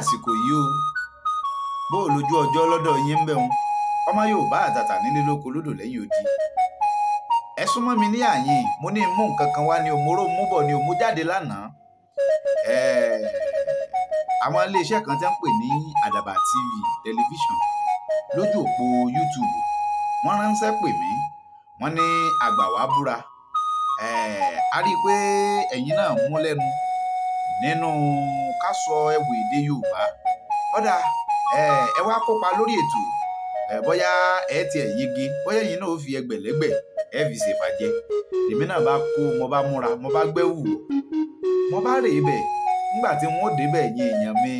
Àsìkò yìí o bó lójú ọjọ́ lọ́dọ̀ yín ń bẹ̀ wọn ọmọ Yorùbá àtàtà nílé lóko lódò lẹ́yìn odi ẹ súnmọ́ mi ní àyìn mo ní mú nǹkan kan wá ní òmóró mú bọ̀ ní òmú jáde lánàá àwọn iléeṣẹ́ kan tí wọ́n ń pè ní Àdàbà TV tẹlifíṣàn lójú òpó YouTube wọ́n ránṣẹ́ pè mí wọ́n ní àgbà wá búra a rí i pé ẹ̀yin náà mú lẹ́nu nínú ká sọ ẹwù èdè Yorùbá ọ̀dà ẹ wá kópa lórí ètò bóyá ẹ tiẹ̀ yege bóyá ẹ̀yin náà ó fi ẹgbẹ̀lẹ́gbẹ̀ ẹ fi ṣèfàjẹ́ èmi náà bá kó mo bá múra mo bá gbẹ́wù mo bá rè é bẹ̀ nígbà tí wọ́n débẹ̀ yín èèyàn mi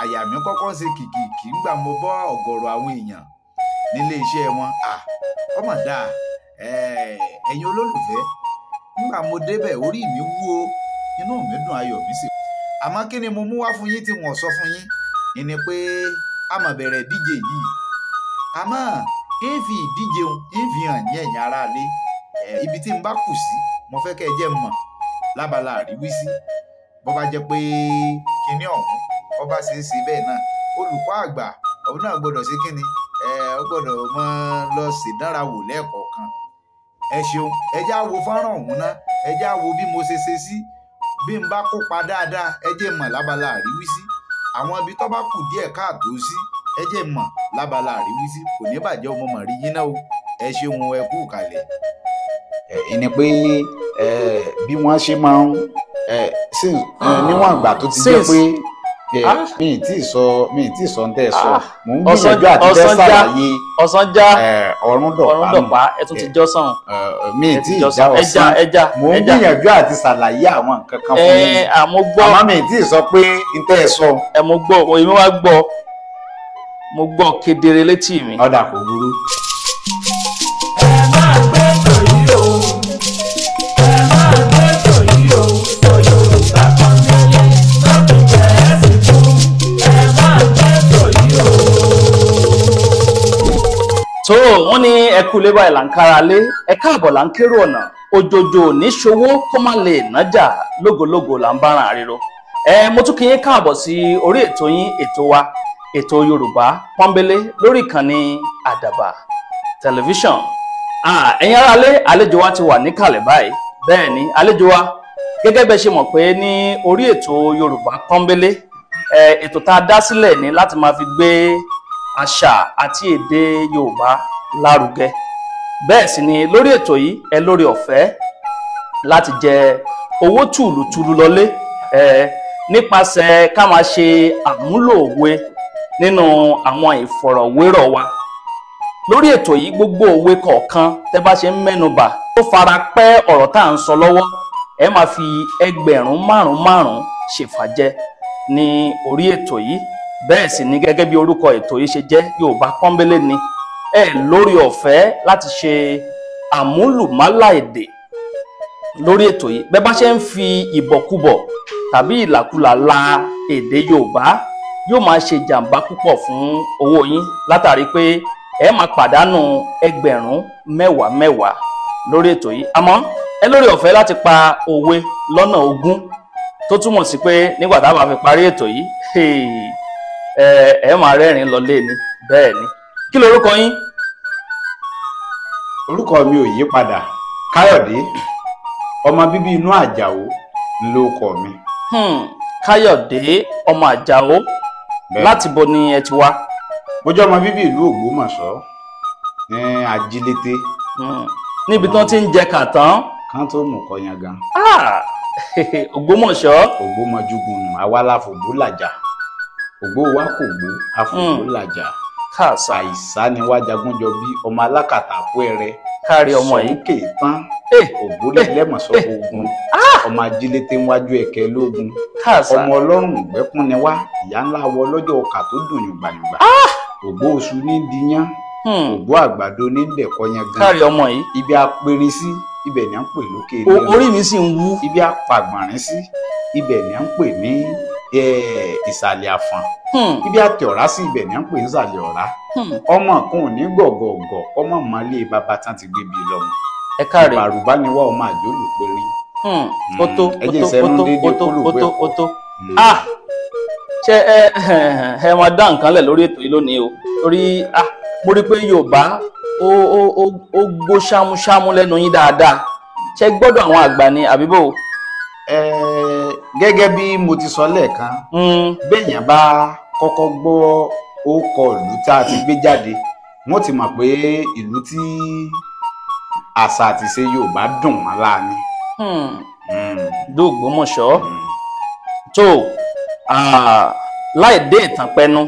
àyà mi kọ́kọ́ ṣe kìkìkì nígbà mo bọ́ ọ̀gọ̀rọ̀ àwọn èèyàn nílé iṣẹ́ wọn ọmọ dáa ẹ̀yin olólùfẹ́ nígbà mo débẹ̀ orí mi wú o inú mi dùn ayọ̀ mi sì. àmọ́ kí ni mo mú wá fún yín tí wọ́n sọ fún yín ni pé a máa bẹ̀rẹ̀ ìdíje yìí àmọ́ ń fi ìdíje ń fi hàn ní ẹ̀yin aráalé ibi tí n bá kù sí mo fẹ́ kẹ́ ẹ jẹ́ mọ̀ lábala àríwísí bó bá jẹ́ pé kinní ọ̀hún bó bá ṣe é ṣe bẹ́ẹ̀ náà olùkọ́ àgbà òun náà gbọ́dọ̀ ṣe kíni ó gbọ́dọ̀ mọ lọ ṣèdánrawò lẹ́ẹ̀kọ̀ọ̀kan ẹ ṣeun ẹ já wo fọ́nrán ọ̀hún ná ẹ já wo bí mo ṣe sí bí n bá kópa dáadáa ẹ jẹ́ mọ̀ lábala àríwísí àwọn ibi tó bá kù díẹ̀ káàtó sí ẹ jẹ́ mọ̀ lábala àríwísí kò ní bàjẹ́ ọmọ mọ̀ rí yín náà o ẹ ṣeun ẹ kú kalẹ̀. ìní pé bí wọ́n ṣe máa ń níwọ̀n àgbà tó ti jẹ́ pé mi ì tí ì sọ ń tẹ́ ẹ sọ mò ń gbìyànjú àti fẹ́ ṣàlàyé Ọ̀sánjá Ọ̀rúndọ̀pá ẹ tún ti jọ́sàn mi ì tí ì já ọ̀sán mò ń gbìyànjú àti ṣàlàyé àwọn nǹkan kan fún yín àmọ́ mi ì tí ì sọ pé ń tẹ́ ẹ sọ. mo gbọ́ èmi wá gbọ́ mo gbọ́ kedere létí mi. ọ̀dà kò burú. tó wọ́n ní ẹkú lé báyìí là ń kára lé ẹ káàbọ̀ là ń kérò ọ̀nà òjòjò ní ṣòwò kó má lè nájà lógológo là ń bára àríro mo tún kí yín káàbọ̀ sí orí ètò yín ètò wa ètò Yorùbá pọ́nbélé lórí ìkànnì Àdàbà tẹlifíṣàn ẹ̀yin ará lé àlejò wa ti wà níkàlẹ̀ báyìí bẹ́ẹ̀ ni àlejò wa gẹ́gẹ́ bẹ́ẹ̀ ṣe mọ̀ pé ní orí ètò Yorùbá pọ́nbélé ètò tá a dá sílẹ̀ ní láti máa fi gbé àṣà àti èdè Yorùbá lárugẹ bẹ́ẹ̀ sì ni lórí ètò yìí ẹ lórí ọ̀fẹ́ láti jẹ owó tùlùtùlù lọlé nípasẹ̀ ká máa ṣe àmúlò òwe nínú àwọn ìfọ̀rọ̀wérọ̀ wa lórí ètò yìí gbogbo òwe kọ̀ọ̀kan tẹ́ bá ṣe ń mẹ́nubà tó fara pẹ́ ọ̀rọ̀ tá à ń sọ lọ́wọ́ ẹ máa fi ẹgbẹ̀rún márùn-ún ṣèfàjẹ ní orí ètò yìí bẹ́ẹ̀ sì ni gẹ́gẹ́ bí orúkọ ètò yìí ṣe jẹ́ Yorùbá pọ́nbélé ni ẹ lórí ọ̀fẹ́ láti ṣe àmúlùmálà èdè lórí ètò yìí bẹ́ẹ̀ bá ṣe ń fi ìbọ̀kúbọ̀ tàbí ìlàkulà la èdè Yorùbá yóò máa ṣe jàǹbá púpọ̀ fún owó yín látàrí pé ẹ máa pàdánù ẹgbẹ̀rún mẹ́wàá lórí ètò yìí àmọ́ ẹ lórí ọ̀fẹ́ láti pa òwe lọ́nà ogún tó túmọ̀ sí pé nígbà tá a bá fi parí ètò yìí ẹ máa rẹ́rìn lọlé ni bẹ́ẹ̀ ni kí lorúkọ yín. orúkọ mi ò yí padà Káyọ̀dé ọmọ bíbí inú Àjàó lórúkọ mi. Káyọ̀dé ọmọ Àjàó láti bo ni ẹ ti wá. mo jẹ́ ọmọ bíbí ìlú Ògbómọ̀ṣọ́ ní Ajílété. níbi tí wọ́n ti ń jẹ kàtán. kán tó mú kọyan gan. Ògbómọ̀ṣọ́. Ògbómọjúgun nù àwa láfògbó làjà ògbó wa kò gbó àfògbó làjà àìsá ni wá Jagúnjọ bí ọmọ alákàtà kó ẹrẹ kárí ọmọ yìí kè tán ògbólé lẹ́mọ̀sọ́ ogun ọmọ Ajílété wájú ẹ̀kẹ́ lógun ọmọ ọlọ́run ìgbẹ́kún ni wá ìyá ńlá wọ lọ́jọ́ ọkà tó dùn yùngbàyùngbà ògbó oṣù ní diyán ògbó àgbàdo ní dẹ̀kọ́yán gan kárí ọmọ yìí ibi apẹ̀rin sí ibẹ̀ ni à ń pè lókè ilé orí mi sì ń wú ibi apàgbọ̀nrín sí ibẹ̀ ni à ń pè ní ìsàlẹ̀ àfọ̀n ibi àtẹ ọ̀rá sí ibẹ̀ ní à ń pè ní ìsàlẹ̀ ọ̀rá ọmọ kan ò ní gọ̀gọ̀gọ̀ ọmọ mọ́lé bàbá tán ti gbé bí lọ́mọ ẹ káre ìbàrùbá ni wá ọmọ àjòlù péré ó tó ṣe ẹ máa dá nǹkan lẹ̀ lórí ètò yìí lónìí o torí mo rí i pé Yorùbá ó gbó ṣámúṣámú lẹ́nu yín dáadáa ṣe gbọ́dọ̀ àwọn àgbà ni àbíbò. Gẹ́gẹ́ bí mo ti sọ lẹ́ẹ̀kan béèyàn bá kọ́kọ́ gbọ́ orúkọ ìlú tá a ti gbé jáde wọ́n ti mọ̀ pé ìlú tí àṣà àti ìṣe Yorùbá dùn wọ́n láàánú. Ògbómọ̀ṣọ́ tó láì dé ìtàn pẹnu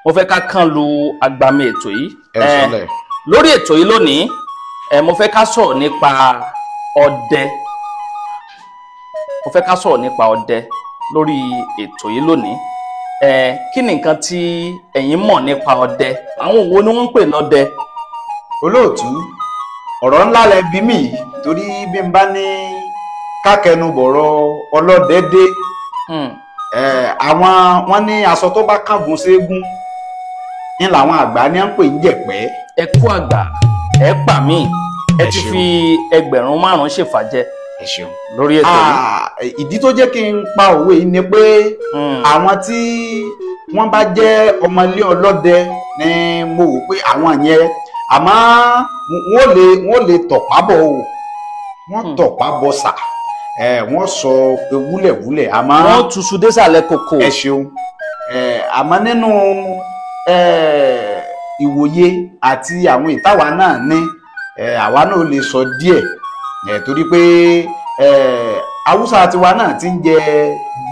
mo fẹ́ ká kàn lu agbami ètò yìí lórí ètò yìí lónìí mo fẹ́ ká sọ̀rọ̀ nípa ọdẹ lórí ètò yìí lónìí kí ni nǹkan tí ẹ̀yin mọ̀ nípa ọdẹ àwọn wo ni wọ́n ń pè lọ́dẹ. Olóòtú ọ̀rọ̀ ńlá lẹ bí mi torí bí n bá ní kákẹnubọ̀rọ̀ ọlọ́dẹ dé àwọn wọn ní aṣọ tó bá kángun ségun ní làwọn àgbà ní à ń pè ń jẹ̀pẹ́. ẹ kú àgbà ẹ pa mí ẹ ti fi 5,000 ṣèfàjẹ lórí ètò yìí. ìdí tó jẹ́ kí n pa òwe yìí ni pé àwọn tí wọ́n bá jẹ́ ọmọlé ọlọ́dẹ ni mo wò pé àwọn yẹn àmọ́ wọ́n lè tọ̀pá bọ̀ o wọ́n tọ̀pá bọ̀ sà wọ́n sọ pé wúlẹ̀wúlẹ̀ àmọ́ wọ́n túṣu désàlẹ̀ kòkò. ẹ ṣeun àmọ́ nínú ìwòye àti àwọn ìtawà náà ní àwa náà lè sọ díẹ̀ torí pé Haúsá tiwa náà ti ń jẹ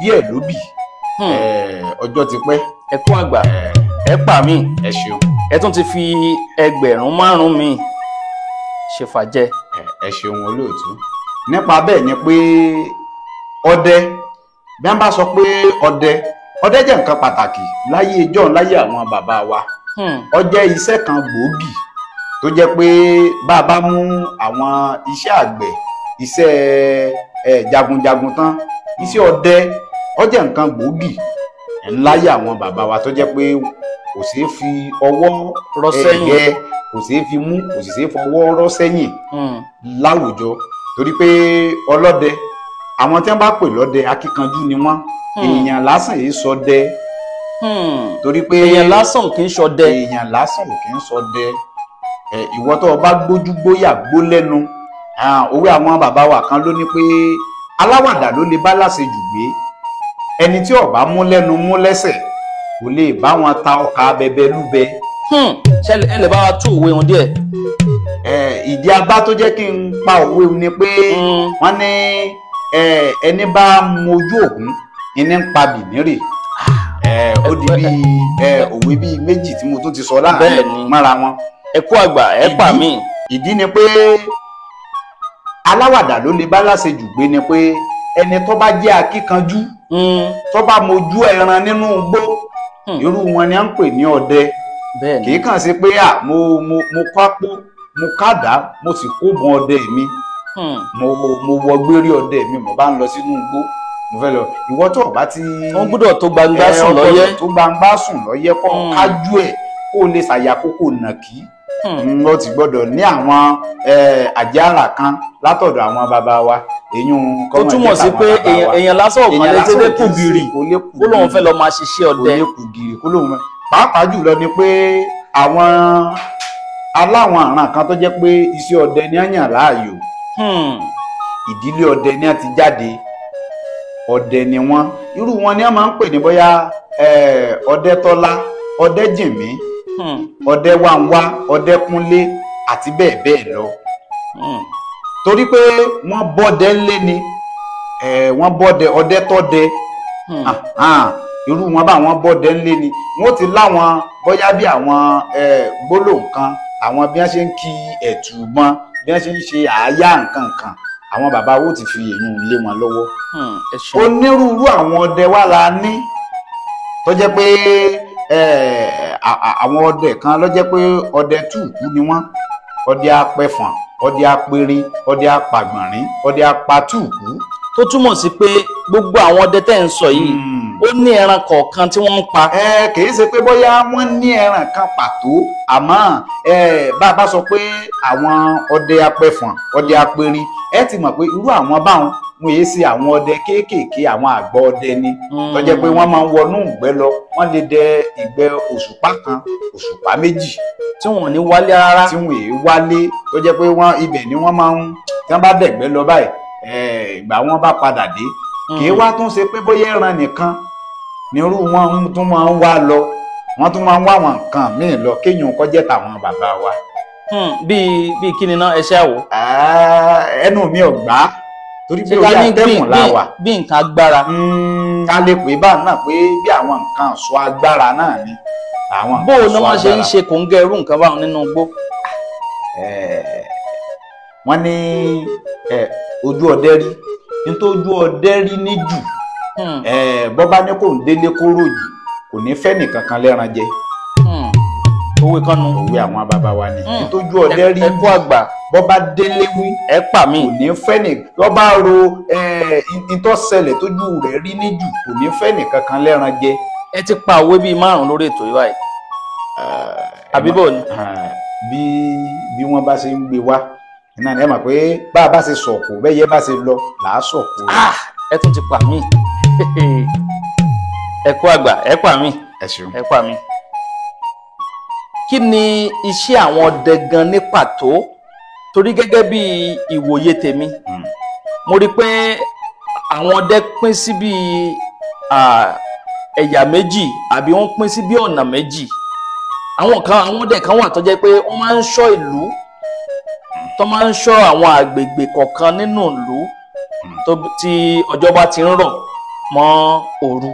díẹ̀ lóbì ọjọ́ ti pẹ́. ẹ kú àgbà ẹ pa mí ẹ ṣeun ẹ tún ti fi 5,000 mi ṣèfàjẹ. ẹ ṣeun Olóòtú nípa bẹ́ẹ̀ ni pé ọdẹ bí wọ́n bá sọ pé ọdẹ jẹ́ nǹkan pàtàkì láyé ijọ́ láyé àwọn bàbá wa ó jẹ́ iṣẹ́ kan gbòógì tó jẹ́ pé bá a bá mú àwọn iṣẹ́ àgbẹ̀ iṣẹ́ jagunjagun tán iṣẹ́ ọdẹ ó jẹ́ nǹkan gbòógì láyé àwọn bàbá wa tó jẹ́ pé kò ṣeé fi ọwọ́ rọ́ sẹ́yìn kò ṣeé fi mú kò sì ṣeé fọwọ́ rọ́ sẹ́yìn láwùjọ torí pé ọlọ́dẹ àwọn tí wọ́n bá pè lọ́dẹ akíkanjú ni wọ́n èèyàn lásán yìí ṣọdẹ torí pé èèyàn lásán kì í ṣọdẹ kì í ṣọdẹ ìwọ tó o bá gbójú gbóyà gbó lẹ́nu òwe àwọn bàbá wa kan ló ní pé aláwàdà ló lè bá láṣejù gbé ẹni tí ó bá mú lẹ́nu mú lẹ́sẹ̀ kò lè bá wọn ta ọkà bẹbẹ lúbẹ. ṣé ẹ lè bá wa tú òwe wọn díẹ̀. ìdí abá tó jẹ́ kí n pa òwe ni pé wọ́n ní ẹni bá mojú ògún ẹni ń pa bìnírè ó di bíi òwe bíi méjì tí mo tún ti sọ láàrin mọ́ra wọn. ẹ kú àgbà ẹ pa mí. ìdí ni pé aláwàdà ló lè bá láṣejù gbé ni pé ẹni tó bá jẹ́ akíkanjú tó bá mojú ẹran nínú igbó irú wọn ni à ń pè ní ọdẹ kì í kàn sí pé mo kápó mo kádà mo sì kó mọ ọdẹ mi mo wọ gbérí ọdẹ mi mo bá ń lọ sínú igbó mo fẹ́ lọ ìwọ tó bá ti wọ́n gbọ́dọ̀ tó gbangba sùn lọ́yẹ́ tó gbangba sùn lọ́yẹ́ kọ́ kájú ẹ̀ kó lè ṣàyàkókò nàkí ó ti gbọ́dọ̀ ní àwọn àjàrà kan látọ̀dọ̀ àwọn bàbá wa èyún kọ́mọ̀ ó túmọ̀ sí pé èèyàn lásán ọ̀kan lè tẹ́lẹ̀ kù gìrì kó lóun fẹ́ lọ máa ṣiṣẹ́ ọdẹ kó lóun pàápàá jùlọ ni pé àwọn aláwọn àràn kan tó jẹ́ pé iṣẹ́ ọdẹ ni á yàn láàyò ìdílé ọdẹ ni á ti jáde ọdẹ ni wọ́n irú wọn ni a máa ń pè ní bóyá Ọdẹ́tọ́lá Ọdẹ́jìnmí Ọdẹ́wànwá Ọdẹ́kúnlé àti bẹ́ẹ̀ bẹ́ẹ̀ lọ torí pé wọ́n bọ́dẹ ńlé ni wọ́n bọ́dẹ Ọdẹ́tọ́dẹ irú wọn bá wọn bọ́dẹ ńlé ni wọ́n ti láwọn bóyá bí àwọn gbólóhùn kan àwọn bí wọ́n ṣe ń kí ẹ̀tù mọ́ bí wọ́n ṣe ń ṣe àáyá nǹkan kan àwọn bàbá wo ti fi èyí lé wọn lọ́wọ́ onírúurú àwọn ọdẹ wa la ní tó jẹ́ pé àwọn ọdẹ kan ló jẹ́ pé ọdẹ túùkú ni wọ́n ọdẹ apẹ̀fọ̀n ọdẹ apẹ̀rin ọdẹ apàgbọ̀nrín ọdẹ apatúùkú tó túmọ̀ sí pé gbogbo àwọn ọdẹ tẹ́ ń sọ yìí ó ní ẹran kọ̀ọ̀kan tí wọ́n ń pa. kìí ṣe pé bóyá wọ́n ní ẹran kan pàtó àmọ́ bá a bá sọ pé àwọn ọdẹ apẹ̀fọ̀n ọdẹ apẹ̀rin ẹ ti mọ̀ pé irú àwọn báwọn wọn yéé ṣe àwọn ọdẹ kéékèèké àwọn àgbà ọdẹ ni tó jẹ́ pé wọ́n máa ń wọnú ìgbẹ́ lọ wọ́n lè dẹ ìgbẹ́ òṣùpá kan òṣùpá méjì tí wọn ò ní wálé rárá tí wọn èé wálé tó jẹ́ pé ibẹ̀ ni wọ́n máa ń tí wọ́n bá dẹ̀gbẹ́ lọ báyìí ìgbà wọn bá padà dé kì í wá tún ṣe pé bóyá ẹran nìkan nírú wọn tún máa ń wá lọ wọn tún máa ń wá àwọn nǹkan míì lọ kéèyàn kó jẹ́ tàwọn bàbá wa. bíi kí ni náà ẹ ṣe àwò. ẹnu mi ò gbà á torí pé orí àtẹ̀mù la wà. bí nǹkan agbára. ká lè pè báà náà pé bí àwọn nǹkan ọ̀ṣọ́ agbára náà ni. bó o ní wọ́n ṣe ń ṣe kòńgẹ́ irú nǹkan báwọn nínú igbó. wọ́n ní ojú ọdẹ rí nítorí ojú ọdẹ rí ní jù bọ́bá ní kò ń délé kóró yìí kò ní fẹ́ nìkan kan lẹ́ran jẹ. òwe kan nu. òwe àwọn bàbá wa ni nítorí ojú ọdẹ rí ẹkú àgbà bọ́bá délé wí ẹ pa mí kò ní fẹ́ nìkan bọ́bá ro ìtọ́sẹ̀lẹ̀ tójú rẹ̀ rí ní jù kò ní fẹ́ nìkan kan lẹ́ran jẹ. ẹ ti pa òwe bíi 5 lórí ètò yìí báyìí. àbí bò ní. bí wọ́n bá ṣe ń gbé wá iná ẹ mọ̀ pé bá a bá ṣe sọ̀kò bẹ́ẹ̀ yẹ bá ṣe lọ là á sọ̀kò. ẹ tún ti pa mí ẹ kú àgbà ẹ pa mí ẹ ṣeun ẹ pa mí. kí ni iṣẹ́ àwọn ọdẹ gan ní pàtó torí gẹ́gẹ́ bí ìwòye tèmi mo rí i pé àwọn ọdẹ pín sí bí ẹ̀yà méjì àbí wọ́n pín sí bí ọ̀nà méjì àwọn ọdẹ kan wà tó jẹ́ pé wọ́n máa ń ṣọ́ ìlú tó máa ń ṣọ́ àwọn àgbègbè kọ̀ọ̀kan nínú ìlú tí ọjọ́ bá ti ń rọ̀ mọ́ òru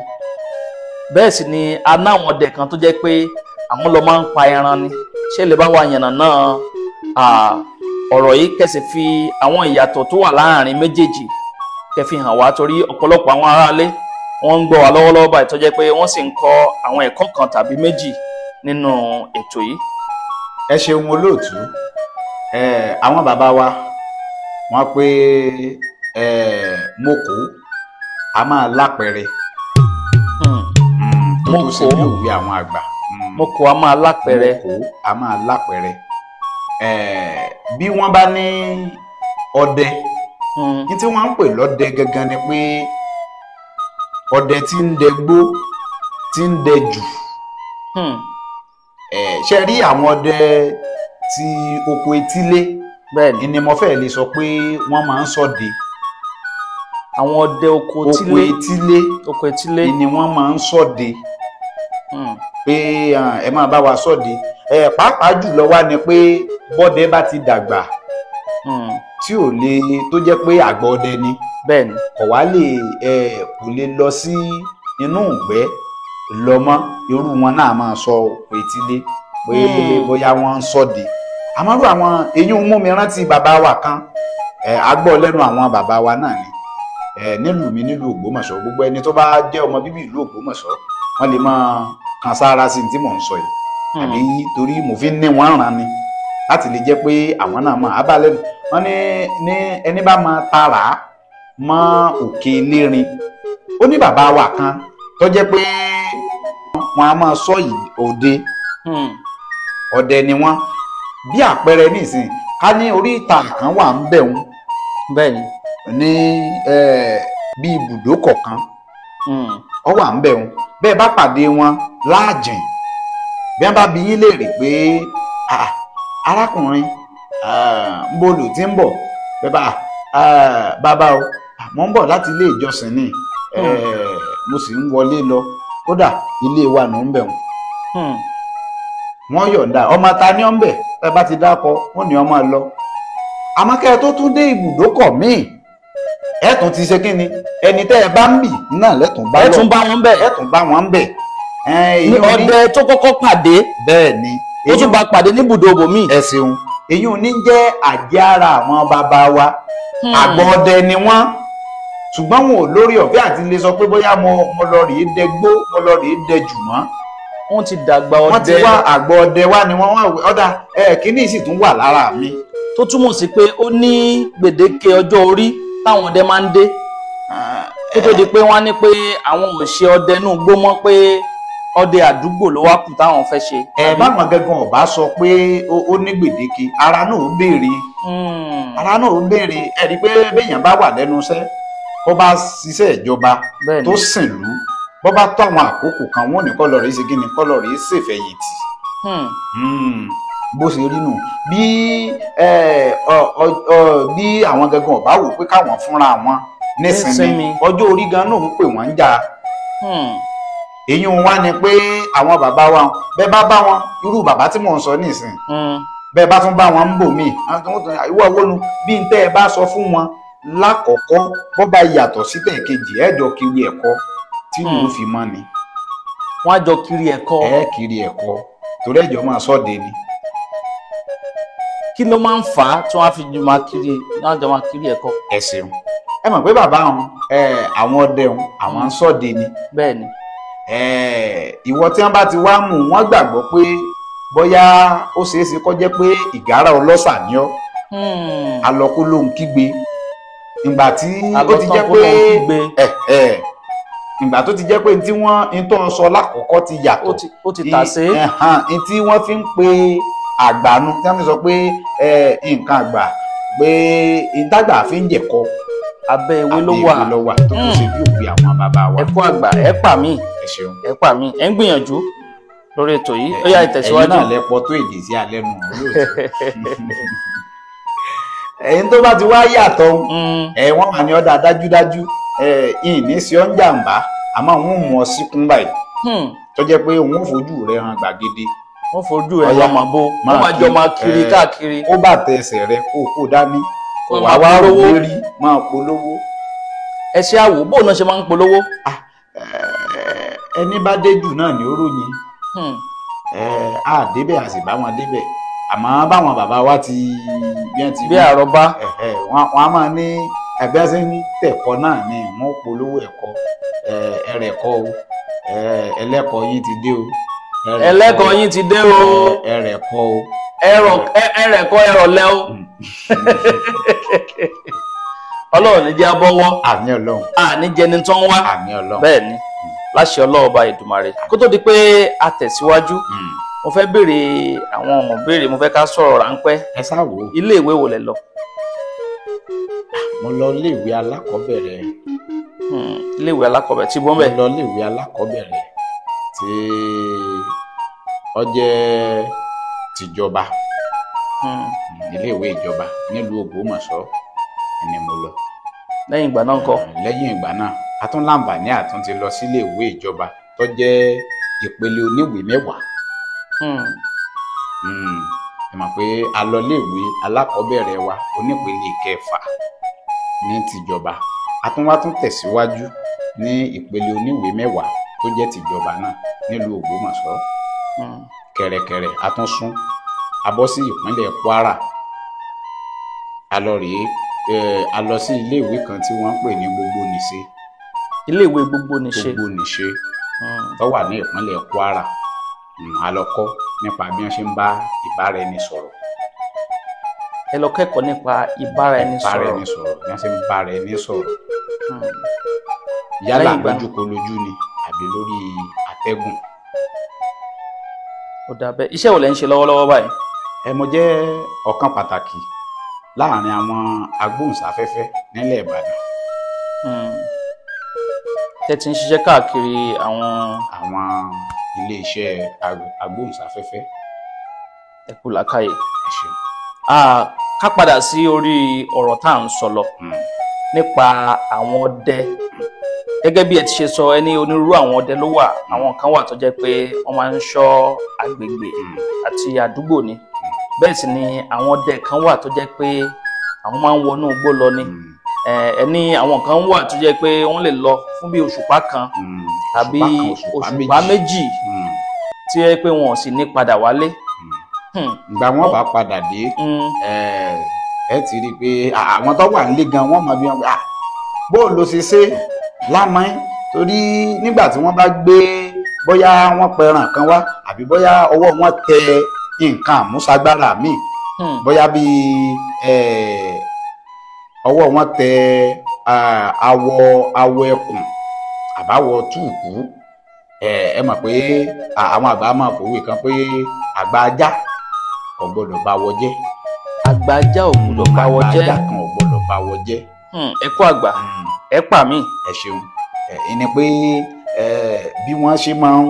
bẹ́ẹ̀ sì ni a ná àwọn ọdẹ kan tó jẹ́ pé àwọn lọ máa ń pa ẹran ni ṣé lè bá wa yànnà náà ọ̀rọ̀ yìí kẹsì fi àwọn ìyàtọ̀ tó wà láàrin méjèèjì kẹfì hàn wá torí ọ̀pọ̀lọpọ̀ àwọn aráalé wọ́n ń gbọ́ wa lọ́wọ́lọ́wọ́ báyìí tó jẹ́ pé wọ́n sì ń kọ́ àwọn ẹ̀kọ́ kan tàbí méjì nínú ètò yìí. ẹ ṣeun olóòtú àwọn bàbá wa wọ́n pé moko a máa lápẹrẹ tó tó ṣe bí òwe àwọn àgbà moko a máa lápẹrẹ moko a máa lápẹrẹ bí wọ́n bá ní ọdẹ ní tí wọ́n ń pè lọ́dẹ gangan ni pé ọdẹ tí ń dẹgbó tí ń dẹjù ṣe rí àwọn ọdẹ tí oko etílé bẹ́ẹ̀ ni mo fẹ́ lè sọ pé wọ́n máa ń ṣọdẹ. àwọn ọdẹ oko etílé ni wọ́n máa ń ṣọdẹ pé ẹ máa bá wa ṣọdẹ pàápàá jùlọ wá ni pé bọ́dẹ bá ti dàgbà tí ò lè tó jẹ́ pé àgbà ọdẹ ni bẹ́ẹ̀ ni kò wá lè kò lè lọ sí inú ìgbẹ́ lọ mọ́ irú wọn náà máa sọ oko etílé pé bóyá wọ́n ń ṣọdẹ àmọ́rú àwọn èyí ń mú mi rántí bàbá wa kan agbọ́ lẹ́nu àwọn bàbá wa náà ni nílùú mi nílùú Ògbómọ̀ṣọ́ gbogbo ẹni tó bá jẹ́ ọmọ bíbí ìlú Ògbómọ̀ṣọ́ wọ́n lè máa kan sára sí tí mò ń sọ yìí àbí torí mo fi ń ní wọ́n ràn ni láti lè jẹ́ pé àwọn náà mọ̀ abálẹ́nu wọ́n ní ẹni bá máa tara mọ́ òkè lérin ó ní bàbá wa kan tó jẹ́ pé wọ́n á máa sọ òde ọdẹ ni wọ́n bí àpẹẹrẹ nísìn ká ní oríta kan wà ń bẹ̀ wọ́n bẹ́ẹ̀ ni ní bí ibùdó kọ̀ọ̀kan ọ wà ń bẹ̀ wọ́n bẹ́ẹ̀ bá pàdé wọn láàjìn bí wọ́n bá bi yín léèrè pé arákùnrin ń bolù tí ń bọ̀ bẹ́ẹ̀ bá bàbá o mo ń bọ̀ láti ilé ìjọsìn ni mo sì ń wọlé lọ kódà ilé wa nù ń bẹ̀ wọ́n wọ́n yọ̀ǹda ọmọ ta ni ọ́ ń bẹ̀ ẹ bá ti dákọ wọ́n ní ọmọ lọ àmọ́ kẹ́ ẹ tó tún dé ibùdókọ̀ míì ẹ tún ti ṣe kí ni ẹni tẹ́ ẹ bá ń bì náà lẹ́tùn bá lọ ẹ tún bá wọn bẹ̀ ẹ tún bá wọn bẹ̀. ní ọdẹ tó kọ́kọ́ pàdé bẹ́ẹ̀ ni ó tún bá pàdé níbùdó ibòmíì. ẹ ṣeun èyí ò ní jẹ́ àjẹ́ ara àwọn bàbá wa àgbọ̀ ọdẹ ni wọ́n ṣùgbọ́n wọn ò lórí ọ̀fẹ́ àti lè sọ pé bóyá mo lọ rèé dẹgbó mo lọ rèé dẹjù mọ́ wọ́n ti dàgbà ọdẹ wọ́n ti wá àgbọ̀ ọdẹ wá ni wọ́n wá ọ̀dà kínní sì tún wà lára mi. tó túmọ̀ sí pé ó ní gbèdéke ọjọ́ orí táwọn ọdẹ máa ń dé. kó tó di pé wọ́n ní pé àwọn ò ṣe ọdẹ inú igbó mọ́ pé ọdẹ àdúgbò ló wá kù táwọn fẹ́ ṣe. báwọn gẹ́gàn ọba sọ pé ó ní gbèdéke ara náà ó béèrè ara náà ó béèrè ẹ rí i pé béèyàn bá wà lẹ́nu iṣẹ́ kó bá ṣiṣẹ́ ìjọba tó sìnlú bó bá tó àwọn àkókò kan wọn ò ní kọlọ rèé ṣe kí ni kọlọ rèé ṣèfẹ̀yìntì bó ṣe rí nù bí àwọn gẹ́gàn ọba wò pé káwọn fúnra wọn nísìnyí ọjọ́ orí gan náà ń pè wọ́n ń jà èyí ń wá ni pé àwọn bàbá wa bẹ́ẹ̀ bá bá wọn irú bàbá tí mò ń sọ nísìn bẹ́ẹ̀ bá tún bá wọn ń bò mí ìwọ wọnú bí n tẹ́ ẹ bá sọ fún wọn lákọ̀ọ́kọ́ bó bá yàtọ̀ sí tẹ̀kejì ẹ̀jọ̀ kiri ẹ̀kọ́ tí ló fi mọ́ ni. wọ́n á jọ kiri ẹ̀kọ́. kiri ẹ̀kọ́ torí ẹ̀jọ̀ máa sọ́ọ̀dẹ̀ ni. kí ló máa ń fà á tí wọ́n á fi máa kiri ẹ̀kọ́. ẹ ṣeun ẹ mọ̀ pé bàbá wọn àwọn ọdẹ wọn àwọn ń sọ́ọ̀dẹ̀ ni. bẹ́ẹ̀ ni. ìwọ tí wọ́n bá ti wá mú wọn gbàgbọ́ pé bóyá ó ṣeé ṣe kó jẹ́ pé ìgárá ọlọ́ṣà ni ọ́ alọ́kó ló ń kígbe ìgbà tí ó ti jẹ́ pé ìgbà tó ti jẹ́ pé tí wọ́n ń tọ́ sọ lákọ̀ọ́kọ́ ti yàtọ̀ ó ti tà sí tí wọ́n fi ń pe àgbànú tí wọ́n fi sọ pé nǹkan àgbà pé ìdàgbà fi ń jẹ̀kọ́ abẹ́ ewé ló wà tó kù sí bí òbí àwọn bàbá wa. ẹ̀kọ́ àgbà ẹ pa mí ẹ ń gbìyànjú lórí ètò yìí ó yá ìtẹ̀síwájú. ẹ̀yin náà lẹ́pọ̀ tó èdè sí alẹ́ nù olóòtú ẹ̀yin tó bá ti wá yàtọ̀ wọ́n mà ní ọ̀dà dájúdájú ìní sí ọ́ ń jàǹbá àmọ́ òun mú ọ síkún báyìí tó jẹ́ pé òun ò fojú rẹ̀ hàn gbàgede. wọ́n fojú ẹ̀ lọ́mọ bó wọ́n máa jọ máa kiri káàkiri. ó bà tẹ ẹsẹ̀ rẹ kó dání kó wá wá rówó rí máa polówó. ẹ ṣe àwò bóun náà ṣe máa ń polówó. ẹni bá dé jù náà ni ó ròyìn a débẹ̀ a sì bá wọn débẹ̀ àmọ́ báwọn bàbá wa ti bí àrọ́bá wọn a máa ní ẹgbẹ́ sí ń tẹ̀kọ́ náà ni wọ́n polówó ẹ̀kọ́ ẹ̀rẹ̀kọ́ o ẹlẹ́kọ̀ọ́ yín ti dé o ẹlẹ́kọ̀ọ́ yín ti dé o ẹ̀rẹ̀kọ́ o ẹ̀rẹ̀kọ́ ẹ̀rọ̀lẹ́ o ọlọ́run ní jẹ́ abọ́wọ́ àmì ọlọ́run àní jẹni tó ń wá àmì ọlọ́run bẹ́ẹ̀ ni láṣẹ ọlọ́ọ̀ba Èdùmàrè kó tó di pé a tẹ̀síwájú mo fẹ́ béèrè àwọn ọmọ béèrè mo fẹ́ ká sọ̀rọ̀ ráńpẹ́ ẹ sáwò ilé ìwé wo lẹ lọ. mo lọ iléèwé alákọ̀ọ́bẹ̀rẹ̀. iléèwé alákọ̀ọ́bẹ̀rẹ̀ tí bọ́m̀bẹ̀. mo lọ iléèwé alákọ̀ọ́bẹ̀rẹ̀ tí ó jẹ́ tìjọba iléèwé ìjọba nílùú Ògbómọ̀ṣọ́ ni mo lọ. lẹ́yìn ìgbà náà ńkọ́. lẹ́yìn ìgbà náà a tún láǹfààní àtún ti lọ sí iléèwé ìjọba tó jẹ́ ìpele oníwèé mẹ́wàá. ẹ mọ̀ pé a lọ iléèwé alákọ̀ọ́bẹ̀rẹ̀ wa onípele kẹfà ní tìjọba a tún wá tún tẹ̀síwájú ní ìpele oníwèé mẹ́wàá tó jẹ́ tìjọba náà nílùú Ògbómọ̀ṣọ́ kẹ̀rẹ̀kẹ̀rẹ̀ a tún sún a bọ́ sí ìpínlẹ̀ Kwara a lọ sí iléèwé kan tí wọ́n ń pè ní Gbogbonìṣe. iléèwé Gbogbonìṣe tó wà ní ìpínlẹ̀ Kwara a lọ kọ́ nípa bí wọ́n ṣe ń bá ìbáraẹnisọ̀rọ̀. ẹ lọ kẹ́kọ̀ọ́ nípa ìbáraẹnisọ̀rọ̀ bí wọ́n ṣe ń bára ẹni sọ̀rọ̀ yálà lójúkolójú ni àbí lórí àtẹ́gùn. ó dà bẹ́ẹ̀ iṣẹ́ wo lẹ ń ṣe lọ́wọ́lọ́wọ́ báyìí. mo jẹ́ ọ̀kan pàtàkì láàrin àwọn agbóhùnsáfẹ́fẹ́ nílẹ̀ Ìbàdàn. tẹ́ ti ń ṣiṣẹ́ káàkiri àwọn ilé-iṣẹ́ agbóhùnsáfẹ́fẹ́. ẹ kú làákàyè. ká padà sí orí ọ̀rọ̀ tá à ń sọ lọ nípa àwọn ọdẹ gẹ́gẹ́ bí ẹ ti ṣe sọ ẹni onírúurú àwọn ọdẹ ló wà àwọn kan wà tó jẹ́ pé wọ́n máa ń ṣọ́ agbègbè àti àdúgbò ni bẹ́ẹ̀ sì ni àwọn ọdẹ kan wà tó jẹ́ pé àwọn máa ń wọnú igbó lọ ni ẹni àwọn kan wà tó jẹ́ pé wọ́n lè lọ fún bí òṣùpá kan tàbí òṣùpá méjì tí ẹ pé wọn ò sì ní padà wálé. ìgbà wọn bá padà dé ẹ ti rí i pé àwọn tó wà nílé gan wọn máa bí wọn pé bó ló ṣe ṣe lámọ́ torí nígbà tí wọ́n bá gbé bóyá wọ́n pẹran kan wá àbí bóyá ọwọ́ wọn tẹ nǹkan àmúṣagbára míì bóyá bíi ọwọ́ wọn tẹ awọ ẹkùn àbáwọ túùkú ẹ mọ̀ pé àwọn àgbà máa fòwe kan pé àgbà ajá kò gbọdọ̀ báwọ jẹ́. àgbà ajá ò gbọdọ̀ báwọ jẹ́. àgbà ajá kan ò gbọdọ̀ báwọ jẹ́. ẹ kú àgbà ẹ pa mí. ẹ ṣeun ẹni pé bí wọ́n ṣe máa ń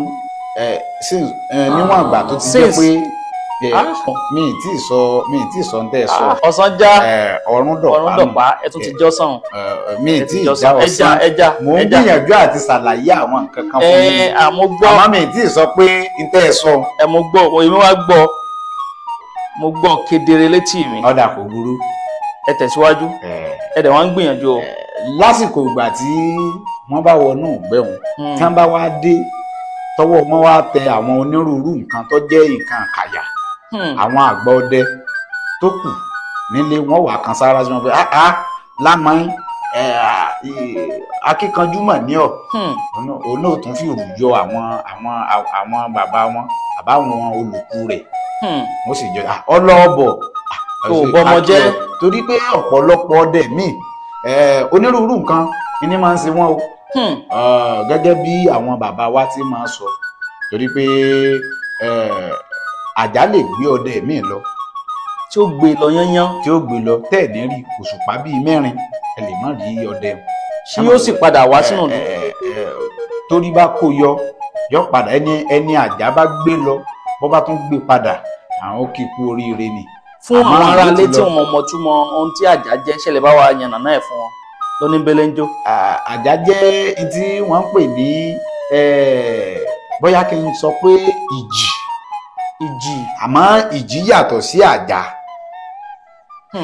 níwọ̀n àgbà tó ti jẹ́ pé mi ì tí ì sọ ń tẹ́ ẹ sọ. ọ̀sán já ọ̀run dọ̀pá ẹ tún ti jọ́sàn. mi ì tí ì já ọ̀sán mò ń gbìyànjú àti ṣàlàyé àwọn nǹkan kan fún mi. àmọ́ mi ì tí ì sọ pé ń tẹ́ ẹ sọ. mo gbọ́ èmi wá gbọ́ mo gbọ́ kedere létí mi. ọ̀dà kò burú. ẹ tẹ̀síwájú ẹ dẹ̀ wọ́n ń gbìyànjú o. lásìkò ìgbà tí wọ́n bá wọnú ìgbẹ́hùn tí wọ́n bá wá dé tọwọ́ wọn wá tẹ àwọn onírúurú nǹkan tó jẹ́ nǹkan àkàyà àwọn àgbà ọdẹ tó kù nílé wọn wà kan sára sí wọn pé lámàáyín akíkanjú mà ní ọ òun náà tún fi rù yọ àwọn bàbá wọn àbáwọn olùkú rẹ̀ wọ́n sì jọ ọlọ́ọ̀bọ̀ tó bọ́mọ jẹ́ torí pé ọ̀pọ̀lọpọ̀ ọdẹ míì onírúurú nǹkan ní máa ń ṣe wọ́n o gẹ́gẹ́ bí àwọn bàbá wa ti máa sọ torí pé àjà lè gbé ọdẹ míì lọ tí ó gbé lọ yányán tí ó gbé lọ tẹ́ẹ̀ ní rí òṣùpá bíi mẹ́rin ẹ lè má rí ọdẹ ṣé yóò sì padà wá sínú ìlú. torí bá kó yọ padà ẹni àjà bá gbé lọ bó bá tún gbé padà àwọn kì í kú oríire ni. fún àwọn ará ilé tí wọn mọ̀ túmọ̀ ohun tí àjà jẹ́ ṣẹlẹ̀ bá wa yànnà náà fún wọn lóní belenjo. àjà jẹ́ tí wọ́n ń pè ní bóyá kí n sọ pé ìjì àmọ́ ìjì yàtọ̀ sí àjà.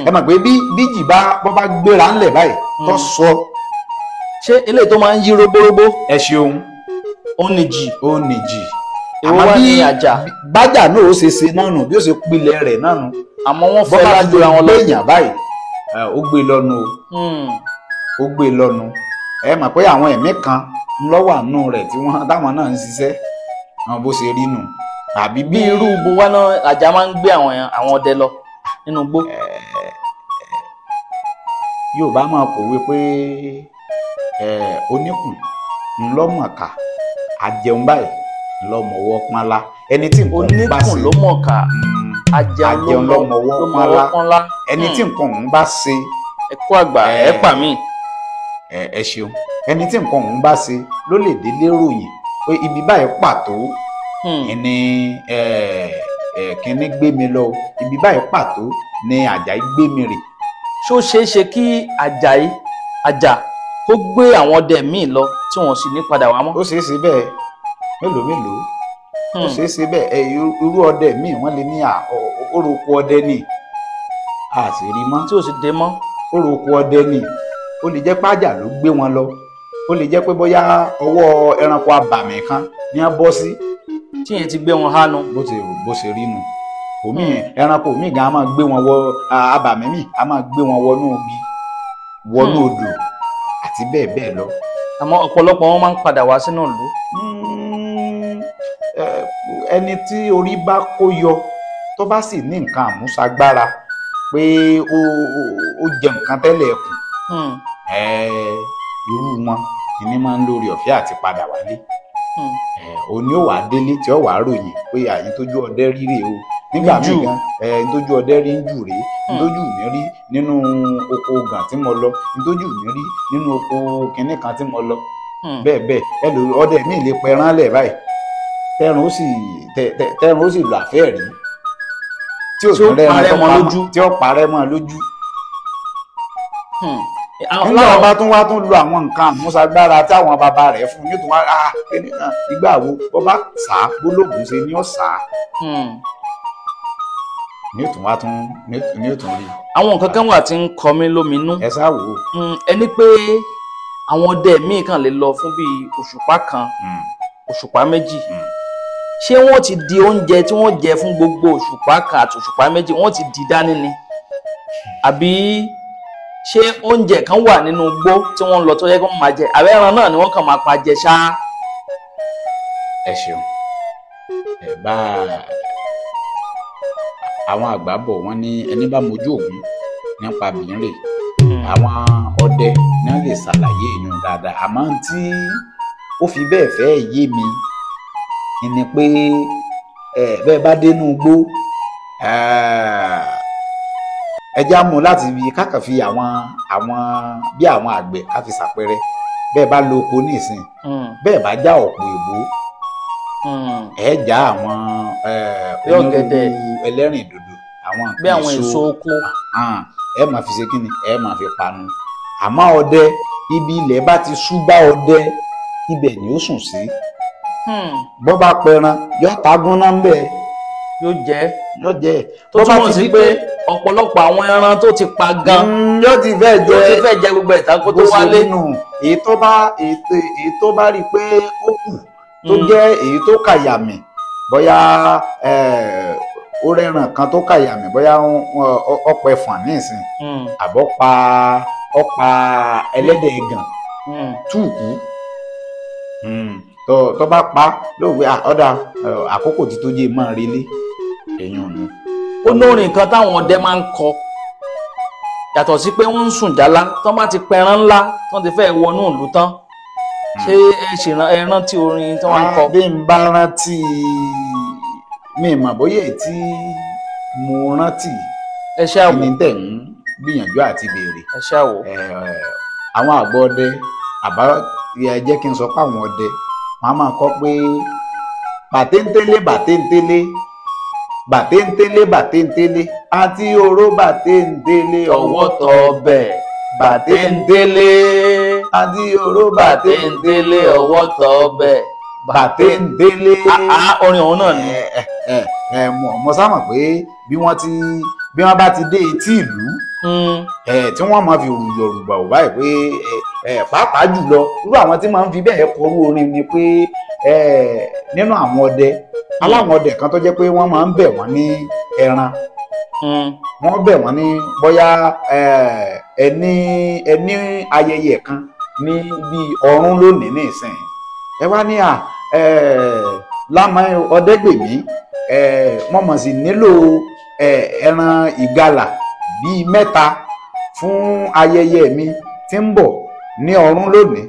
ẹ mọ̀ pé bí ìjì bá gbéra ńlẹ̀ báyìí tó sọ. ṣé eléyìí tó máa ń yí robóróbó. ẹ ṣeun. ó nìjì. àmọ́ bí bájà náà ó ṣe náà nù bí ó ṣe pilẹ̀ rẹ̀ náà nù. àmọ́ wọ́n fẹ́ lájú ra wọn lọ. bọ́lá báyìí ó gbé lọ́nu ó gbé lọ́nu ẹ mọ̀ pé àwọn ẹ̀mí kan lọ́wọ́ àánú rẹ̀ táwọn náà ń ṣiṣẹ́ àwọn bó ṣe rí nù. àbí bí irú ibo wá náà àjà máa ń gbé àwọn ọdẹ lọ nínú igbó. Yorùbá máa pòwe pé oníkùn ńlọ́mọ̀ọ́ká àjẹun báyìí ńlọ́mọ̀ọ́wọ́ pọ́nlá ẹni tí nǹkan bá ṣe oníkùn ló mọ̀ọ́ká àjẹun lọ́mọ̀ọ́wọ́ pọ́nlá ẹni tí nǹkan òun bá ṣe. ẹ kú àgbà ẹ pa mí. ẹ ṣeun ẹni tí nǹkan òun bá ṣe ló lè délé ròyìn pé ibi báyìí pàtó ni kíní gbé mi lọ ibi báyìí pàtó ni Àjàyí gbé mi rè. ṣó ṣeé ṣe kí àjà kó gbé àwọn ọdẹ míì lọ tí wọn sì ní padà wá mọ́. ó ṣeé ṣe bẹ́ẹ̀ mélòó ó ṣeé ṣe bẹ́ẹ̀ irú ọdẹ míì wọ́n lè ní orúkọ ọdẹ ni a sì rí mọ́ tí ò sì dé mọ́. orúkọ ọdẹ ni ó lè jẹ́ pé àjà ló gbé wọn lọ ó lè jẹ́ pé bóyá ọwọ́ ẹranko abàmì kan ní á bọ́ sí. tí yẹn ti gbé wọn hánu. bó ṣe rí nu omi ẹranko mi gan a máa gbé wọn wọ abàmì mi a máa gbé wọn wọnú omi wọnú odò àti bẹ́ẹ̀ bẹ́ẹ̀ lọ. àmọ́ ọ̀pọ̀lọpọ̀ wọn máa ń padà wá sínú ìlú. ẹni tí orí bá kó yọ tó bá sì ní nǹkan àmúṣagbára pé ó jẹ nǹkan tẹ́lẹ̀ ẹ̀kùn irú wọn ìní máa ń lórí ọ̀fẹ́ àti padà wálé. òní ò wá délé tí ó wá ròyìn pé àyín tójú ọdẹ rí rèé o nígbà míì gan ntójú ọdẹ rí ń jù rèé ntójú mi rí nínú oko gàn tí mo lọ ntójú mi rí nínú oko kinní kan tí mo lọ bẹ́ẹ̀ bẹ́ẹ̀ ọdẹ mi lè pẹran lẹ̀ báyìí tẹrun ó sì lọ àfẹ́ rí tí ó parẹ́ mọ́ lójú. nígbà wọn bá tún wá tún lo àwọn nǹkan àmúṣagbára tí àwọn bàbá rẹ̀ fún ní tún wá kíní kan ìgbà wo bọ́ bá sá gbólógùn ṣe ní ọ̀sá ní òtún wá tún ní òtún rí. àwọn nǹkan kan wà tí ń kọ mí lóminú. ẹ sá wò ó. ẹni pé àwọn ọdẹ míì kàn lè lọ fún bíi òṣùpá kan òṣùpá méjì ṣé wọ́n ti di oúnjẹ tí wọ́n jẹ fún gbogbo òṣùpá kan àti òṣùpá méjì wọ́n ti di dání ni àbí ṣé oúnjẹ kan wà nínú igbó tí wọ́n ń lọ tó yẹ kó máa jẹ àbẹ́ ẹran náà ni wọ́n kàn máa pa jẹ ṣá. ẹ ṣeun ẹ bá àwọn àgbà bọ̀ wọ́n ní ẹni bá mojú ògún nípa bìnrin àwọn ọdẹ ni wọ́n lè ṣàlàyé èèyàn dáadáa àmọ́ tí ó fi bẹ́ẹ̀ fẹ́ yé mi ni pé bẹ́ẹ̀ bá dénú igbó ẹja mú láti fi kákan fi àwọn bí àwọn àgbẹ̀ ká fi ṣàpẹẹrẹ bẹ́ẹ̀ bá lo oko nísìn bẹ́ẹ̀ bá já ọ̀pọ̀ èbó ẹ já àwọn onírúurú ẹlẹ́rìn dòdò àwọn bí àwọn èso oko ẹ máa fi ṣe kí ni ẹ máa fi panu àmọ́ ọdẹ ibi ilẹ̀ bá ti sú bá ọdẹ ibẹ̀ ni ó sùn sí bọ́ bá pẹran yóò tagún náà ń bẹ̀ yóò jẹ́ tó túmọ̀ sí pé ọ̀pọ̀lọpọ̀ àwọn ẹran tó ti pa gan yóò ti fẹ́ jẹ gbogbo ẹ̀ta kó tó wálé èyí tó bá rí i pé ó kù tó jẹ́ èyí tó kàyàmì bóyá ó rẹ́ràn kan tó kàyàmì bóyá ọ̀pọ̀ ẹ̀fọ̀n nísìn àbọ̀ ọ̀pá ẹlẹ́dẹ̀ ẹ̀gàn túùkù tó bá pa lóògbé ọ̀dà àkókò tí tó jẹ́ máa relé èèyàn ọ̀nà. ó lórin kan táwọn ọdẹ máa ń kọ yàtọ̀ sí pé wọ́n ń sùn jálá tán bá ti pẹran ńlá tán ti fẹ́ wọnú ìlú tán ṣé ẹ rántí orin tí wọ́n ń kọ. bí n bá rántí mi mà bóyá tí mo rántí ẹ ṣáà wò ní tẹ̀ ń gbìyànjú àti béèrè. ẹ ṣáà wò. àwọn àgbọ̀ ọdẹ àbá jẹ́ kí n sọ pé àwọn ọdẹ wọ́n á máa kọ pé bàtéńtélé bàtéńtélé bàtéńtélé bàtéńtélé àti oró bàtéńtélé ọwọ́ tọ ọbẹ̀ bàtéńtélé àti oró bàtéńtélé ọwọ́ tọ ọbẹ̀ bàtéńtélé. orin òun náà ni. mo sá mọ̀ pé bí wọ́n bá ti dé etí ìlú tí wọ́n máa fi rùyọ̀rùgbà ò báyìí pé pàápàá jùlọ irú àwọn tí máa ń fi bẹ́ẹ̀ kọrú orin ni pé nínú àwọn ọdẹ aláwọn ọdẹ kan tó jẹ́ pé wọ́n máa ń bẹ̀ wọ́n ní ẹran wọ́n bẹ̀ wọ́n ní bóyá ẹni ayẹyẹ kan ní bí ọ̀run lónìí ní ìsìn ẹ wá ní lámà ọdẹgbèmí wọ́n mọ̀ sí nílò ẹran ìgalà bíi mẹ́ta fún ayẹyẹ mi tí ń bọ̀ ní ọ̀run lónìí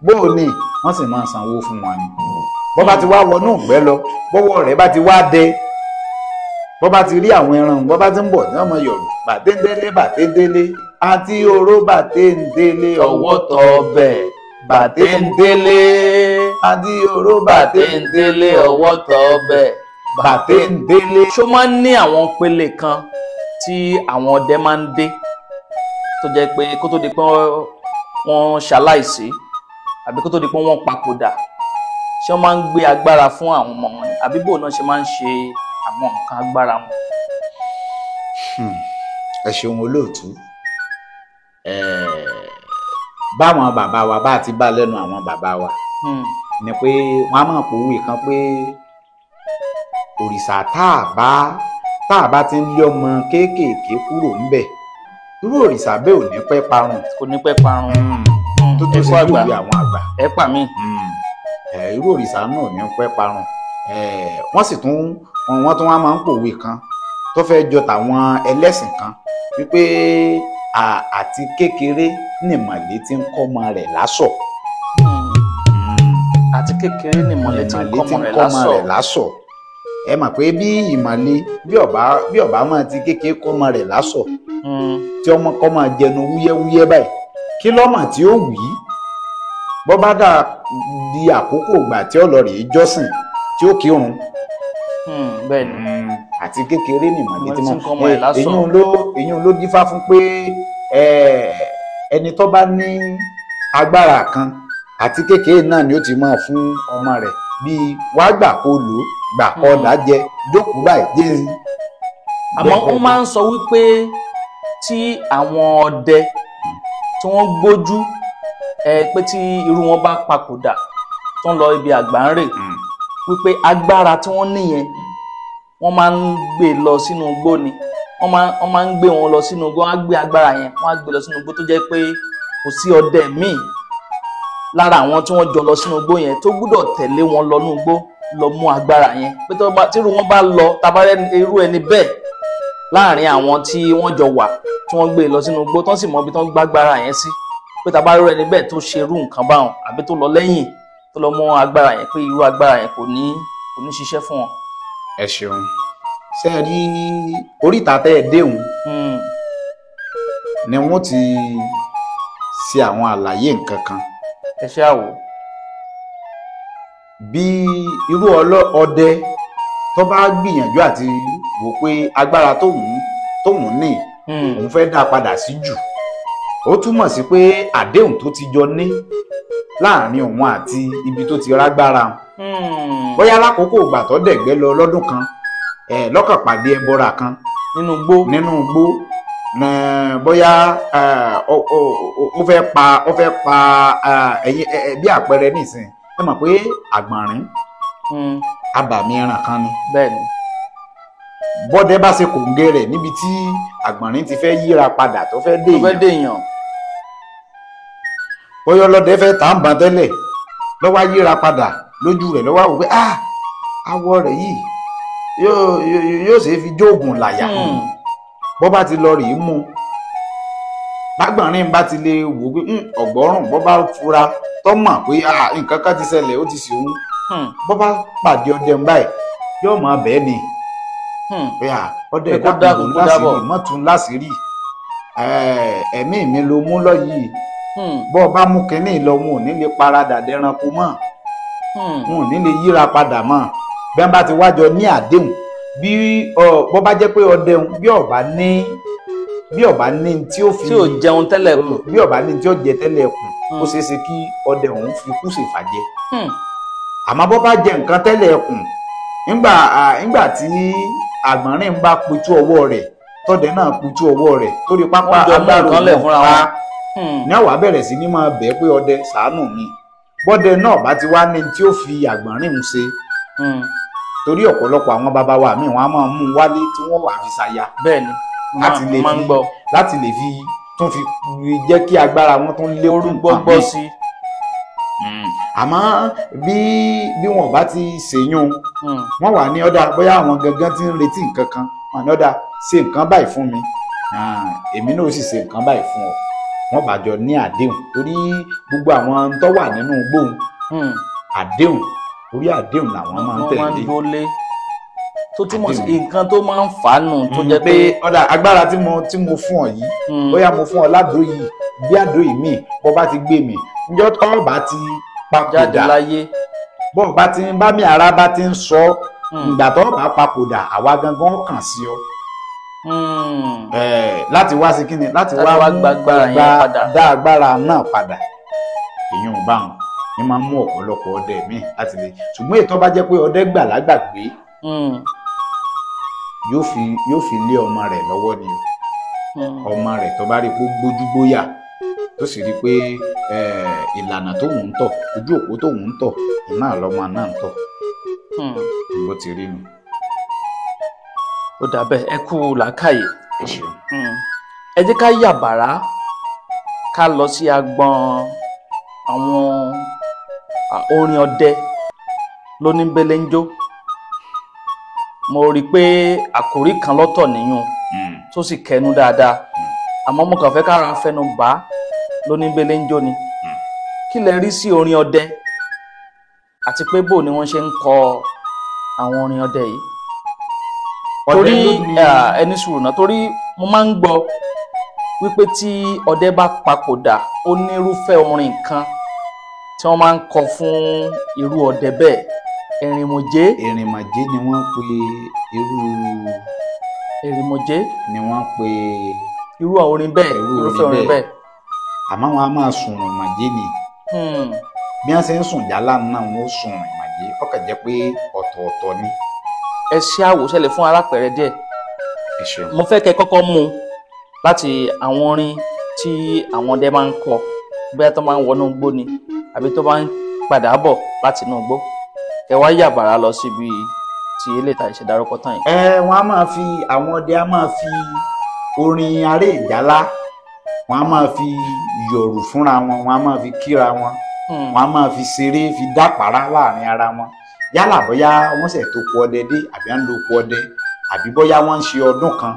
bóò ni wọ́n sì máa sanwó fún wọn ni bọ́ bá ti wá wọnú ìgbẹ́ lọ bọ́wọ́ rẹ̀ bá ti wá dẹ bọ́ bá ti rí àwọn ẹran bọ́ bá ti ń bọ̀ ní ọmọ yọ̀rù bàtéńdélé bàtéńdélé àti oró bàtéńdélé ọwọ́ tọ ọbẹ̀ bàtéńdélé àti oró bàtéńdélé ọwọ́ tọ ọbẹ̀ bàtéńdélé. ṣó máa ń ní àwọn pele kan tí àwọn ọdẹ máa ń dé tó jẹ́ pé kó tó di pé wọ́n ṣaláìsí àbí kó tó di pé wọ́n papòdà ṣé wọ́n máa ń gbé agbára fún àwọn ọmọ wọn àbí bò náà ṣe máa ń ṣe àwọn nǹkan agbára wọn. ẹ ṣeun olóòtú báwọn bàbá wa bá ti bá lẹ́nu àwọn bàbá wa ni pé wọ́n á máa pòwé kan pé òrìṣà tá a bá ti ń lé ọmọ kéékèèké kúrò ńbẹ̀ irú òrìṣà bẹ́ẹ̀ ò ní pẹ́ parun. kò ní pẹ́ parun. tó tó sí lóògbé àwọn àgbà. ẹ pa mí. irú òrìṣà náà ò ní pẹ́ parun. wọ́n sì tún wá máa ń pòwe kan tó fẹ́ jọ tàwọn ẹlẹ́sìn kan wípé àti kékeré nìmọ̀lé tí ń kọ́ ọmọ rẹ̀ lásọ̀. àti kékeré nìmọ̀lé tí ń kọ́ ọmọ rẹ̀ lásọ̀. ẹ mọ̀ pé bí ìmọ̀lé bí ọba máa ti kékeré kọ́ ọmọ rẹ̀ lásọ̀ tí ọmọ kọ́ máa jẹnu wúyẹ́wúyẹ́ báyìí kí lọ́mọ tí ó wí bọ́ bá dà di àkókò ìgbà tí ọlọ́rìí jọ́sìn tí ó kírun. bẹ́ẹ̀ni àti kékeré nìmọ̀lé tí wọ́n kọ́ ọmọ rẹ̀ lásọ̀. èyí ló dífá fún pé ẹni tó bá ní agbára kan àti kékeré náà ni ó ti máa fún ọmọ rẹ̀ bíi wàá gbà kó lò ó gbà kọ́ dájẹ́ jókòó báyìí dé. àmọ́ wọ́n máa ń sọ wípé tí àwọn ọdẹ tí wọ́n gbójú pé tí irú wọn bá papòdà tó ń lọ ibi àgbáńrè wípé agbára tí wọ́n níyẹn wọ́n máa ń gbé lọ sínú igbó ni wọ́n máa ń gbé wọn lọ sínú igbó wọ́n á gbé agbára yẹn wọ́n á gbé lọ sínú igbó tó jẹ́ pé kò sí ọdẹ míì lára àwọn tí wọ́n jọ lọ sínú igbó yẹn tó gbúdọ̀ tẹ̀lé wọn lọ nínú igbó lọ mú agbára yẹn pé tí irú wọn bá lọ tabarẹ́ irú ẹni bẹ́ẹ̀ láàrin àwọn tí wọ́n jọ wà tí wọ́n gbé lọ sínú igbó tán sì mọ ibi tán gbágbára yẹn sí pé tá a bá rú ẹni bẹ́ẹ̀ tó ṣe irú nǹkan báwọn àbí tó lọ lẹ́yìn tó lọ mọ agbára yẹn pé irú agbára yẹn kò ní ṣiṣẹ́ fún wọn. ẹ ṣeun ṣe é rí oríta tẹ́ ẹ déhùn ni wọ́n ti ṣe àwọn àlàyé nǹkan kan. ẹ ṣe àwò. bí irú ọdẹ tó bá gbìyànjú àti wò pé agbára tóun ní òun fẹ́ dá padà sí jù ó túmọ̀ sí pé àdéhùn tó ti jọ ní láàrin òun àti ibi tó ti rágbára bóyá lákòókò ìgbà tó dẹ̀gbẹ́ lọ lọ́dún kan lọ́kàn pàdé ẹbọra kan nínú igbó bóyá ó fẹ́ pa ẹ̀yin bí àpẹẹrẹ nísìn ẹ mọ̀ pé àgbọ̀nrín abàmì ẹran kan ni. bẹ́ẹ̀ni. bọ́dẹ bá ṣe kòǹgẹ́ rẹ̀ níbi tí àgbọ̀nrín ti fẹ́ yíra padà tó fẹ́ dèèyàn. bóyá ọlọ́dẹ fẹ́ tà ń bàn tẹ́lẹ̀ lọ́wọ́ yíra padà lójú rẹ̀ lọ́wọ́ wò pé awọ rẹ̀ yìí yóò ṣe fi jóògùn làyà bọ́ bá ti lọ rèé mú lágbọ̀nrín bá ti lè wò pé ọ̀gbọ́rùn bọ́ bá fura tọ́ mọ̀ pé nǹkan kan ti ṣẹlẹ̀ ó ti ṣe òun bọ́ bá pàdé ọdẹ ń báyìí yóò máa bẹ́ẹ̀ ni pé ọdẹ ìdákùnkùn láṣìírí mọ́tún láṣìírí ẹ̀mí mi ló mú lọ yìí bọ́ ọ bá mú kínní lọ wọn ò ní lè paradà dẹranko mọ́ wọn ò ní lè yíra padà mọ́ bí wọ́n bá ti wájọ ní àdéhùn bí bọ́ bá jẹ́ pé ọdẹ bí ọba ní tí ó fi tí ò jẹun tẹ́lẹ̀ kù bí ọba ní tí ó jẹ tẹ́lẹ̀ kù ó ṣeé ṣe kí ọdẹ òun fi kú ṣèfàjẹ àmọ́ bọ́ bá jẹ nǹkan tẹ́lẹ̀ kù nígbà tí àgbọ̀nrín bá pitú ọwọ́ rẹ̀ tọ́dẹ náà pitú ọwọ́ rẹ̀ torí pápá agbára òun ní àwa bẹ̀rẹ̀ sí ní máa bẹ̀ pé ọdẹ ṣàánú mi bọ́dẹ náà bá ti wá ní tí ó fi àgbọ̀nrín ń ṣe torí ọ̀pọ̀lọpọ̀ àwọn bàbá wa míì wọ́n á máa mú un wálé tí wọ́n wà fi ṣaya. bẹ́ẹ̀ni láti lè fi tún fi jẹ́ kí agbára wọn tún lé gbọ́gbọ́ sí. àmọ́ bí wọn bá ti ṣèyún wọn wà ní ọ̀dà bóyá àwọn gangan ti ń retí nǹkan kan wọn ní ọ̀dà ṣe nǹkan báyìí fún mi èmi náà sì ṣe nǹkan báyìí fún ọ wọn bá jọ ní àdéhùn torí gbogbo àwọn tó wà nínú gbóhùn àdéhùn orí àdéhùn làwọn máa ń tẹ̀lé tó túmọ̀ sí nǹkan tó máa ń fà á nù tó jẹ́ pé ọ̀dà agbára tí mo fún ọ yìí bóyá mo fún ọ ládò yìí bí àdó yìí míì bọ́ bá ti gbé mi njọ́ tó bá ti papòdà bọ́ bá ti bá mi ara bá ti ń sọ ìgbà tó bá papòdà àwa gangan kàn sí ọ láti wá sí kíni láti wá dá agbára náà padà èyí ò bá wọn ní máa ń mú ọ̀pọ̀lọpọ̀ ọdẹ míì láti lè ṣùgbọ́n ètò bá jẹ́ pé ọdẹ gbà lágbàgbé yóò fi lé ọmọ rẹ̀ lọ́wọ́ ni ọmọ rẹ̀ tó bá rí pé gbójú gbóyà tó sì rí pé ìlànà tóun ń tọ̀ ojú òpó tóun ń tọ̀ náà lọ́mọ náà ń tọ̀ bó ti rí nu. ó dàbẹ̀ ẹ kú làákàyè ẹ jẹ́ ká yàbàrá ká lọ sí agbọn àwọn orin ọdẹ lóníbẹlẹ́njó mo rí i pé àkòrí kan lọ́tọ̀ níyùn tó sì kẹnu dáadáa àmọ́ mo kàn fẹ́ kára fẹnu bá lóníbẹlẹ́njó ni kí lẹ rí sí orin ọdẹ àti pé bó ni wọ́n ṣe ń kọ àwọn orin ọdẹ yìí torí ẹni sùúrù náà torí mo máa ń gbọ́ wípé tí ọdẹ bá papòdà ó nírúfẹ́ orin kan tí wọ́n máa ń kọ fún irú ọdẹ bẹ́ẹ̀ èrìmọ̀jé ni wọ́n pe irú èrìmọ̀jé ni wọ́n pe irú orin bẹ́ẹ̀ irúfẹ́ orin bẹ́ẹ̀ àmọ́ wọn a máa sùn ìrìnmọ̀jé ni bí wọ́n ṣe ń sùn jálá náà wọ́n sùn ìrìnmọ̀jé ọkàn jẹ́ pé ọ̀tọ̀ọ̀tọ̀ ni. ẹ ṣe àwòṣẹlẹ̀ fún alápẹ̀rẹ̀ díẹ̀ mo fẹ́ kẹ́ kọ́kọ́ mú láti àwọn orin tí àwọn ọdẹ máa ń kọ bóyá tó máa ń wọnú igbó ni àbí tó máa ń padà bọ̀ láti inú igbó ẹ wá yàbàrá lọ síbi tí eléta ìṣèdárúkọ tán yìí. wọn a máa fi àwọn ọdẹ a máa fi orin aré ìjálá wọn a máa fi yọ̀rù fúnra wọn wọn a máa fi kíra wọn wọn a máa fi ṣeré fi dápàrá láàrin ara wọn yálà bóyá wọ́n ṣẹ̀ tó kú ọdẹ dé àbí à ń lo kú ọdẹ àbí bóyá wọ́n ń ṣe ọdún kan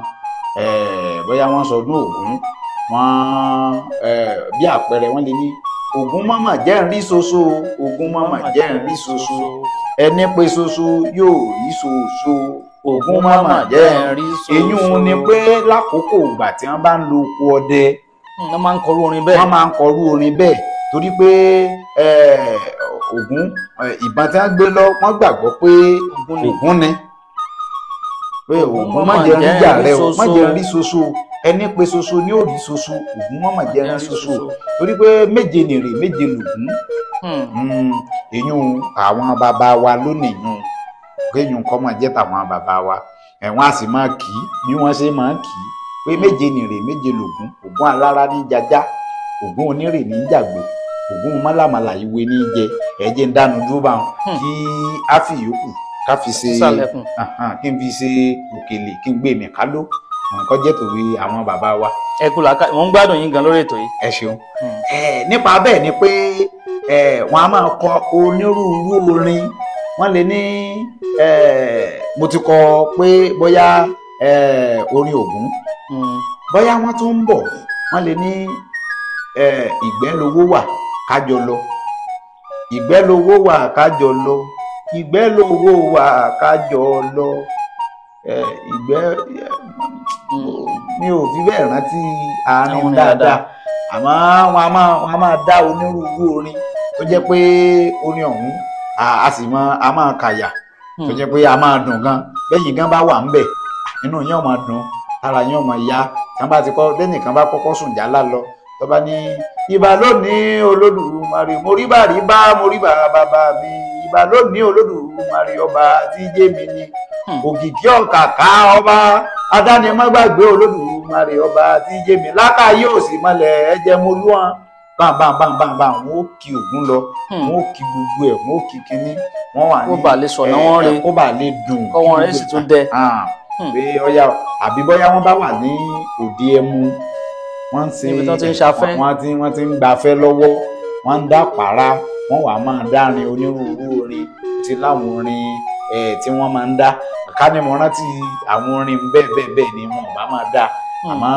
bóyá wọ́n sọdún Ògún wọ́n bí àpẹẹrẹ wọ́n lè ní Ògún mọ́mọ́ jẹ́ ń rí ṣoṣo Ògún mọ́mọ́ jẹ́ ń rí ṣoṣo ẹni pé ṣoṣo yóò rí ṣoṣo Ògún mọ́mọ́ jẹ́ ń rí ṣoṣo. èyún ni pé lákòókò ìgbà tí wọ́n bá ń lo oko ọdẹ wọ́n máa ń kọrú orin bẹ́ẹ̀. wọ́n máa ń kọrú orin bẹ́ẹ̀ torí pé Ògún ìbọn tí wọ́n gbé lọ wọ́n gbàgbọ́ pé Ògún ni pé Ògún má jẹ́ ń jà rẹ o má jẹ́ ń rí ṣoṣo ẹni pé ṣoṣo ni ó rí ṣoṣo Ògún má jẹ́ ń rí ṣoṣo torí pé méje nìrè méje lògún èyún àwọn bàbá wa lónìí yún kéyún kọ́ máa jẹ́ tàwọn bàbá wa ẹ̀wọ̀n a sì máa kì í bí wọ́n ṣe máa kì í pé méje nìrè méje lògún Ògún alára ní jajá Ògún onírè ní jàgbé Ògún mọ́làmọ́là ìwé ní jẹ ẹ̀jẹ̀ ń dánu dúró bá wọn kí á fi yòókù ká fi ṣe kí n fi ṣe òkèlè kí n gbé mi káló nǹkan jẹ́ tòwe àwọn bàbá wa. ẹ kú làákà wọn ń gbádùn yín gan lórí ètò yìí. ẹ ṣeun nípa bẹ́ẹ̀ ni pé wọ́n á máa kọ onírúurú orin wọ́n lè ní mo ti kọ pé bóyá orin Ògún bóyá wọ́n tún ń bọ̀ wọ́n lè ní ìgbẹ́ lowó wà kájọ lọ ìgbẹ́ lowó wà kájọ lọ ìgbẹ́ lowó wà kájọ lọ ìgbẹ́ mi ò fi bẹ́ẹ̀ rántí àárín dáadáa àmọ́ wọn a máa dá onírúurú orin tó jẹ́ pé orin ọ̀hún a sì máa kàyà tó jẹ́ pé a máa dùn gan bẹ́yìn gan bá wà ń bẹ̀ inú yẹn máa dùn ara yẹn máa yá tí wọ́n bá ti kọ́ lẹ́nìkan bá kọ́kọ́ sùn jálá lọ tó bá ní ìbà lónìí Olódùmarè mo rí bá mo rí bá bàbá mi ìbà lónìí Olódùmarè ọba tí jẹ́ mi ni òkìkí ọ̀kàkà ọba adánimọ́gbàgbé Olódùmarè ọba tí jẹ́ mi lákàáyé òsì mọ́lẹ̀ ẹ̀jẹ̀ mo lú wọn bámbámbámbámbá wọn ó kí Ògún lọ wọn ó kí gbogbo ẹ̀ wọn ó kí kínní wọn wà ní kó bà lè sọ̀nà wọn rí kó bà lè dùn kó wọn rẹ̀ sì tún dẹ. pé ọyá àbí bóyá wọn bá wà ní òde ẹmu wọ́n ń ṣe níbi tí wọ́n ti ń ṣafẹ́ wọ́n ti ń gbafẹ́ lọ́wọ́ wọ́n ń dá pàrà wọ́n wàá máa dárin onírúurú orin ti láwọn orin tí wọ́n máa ń dá ká ní mo rántí àwọn orin bẹ́ẹ̀ ni wọn ò bá máa dá àmọ́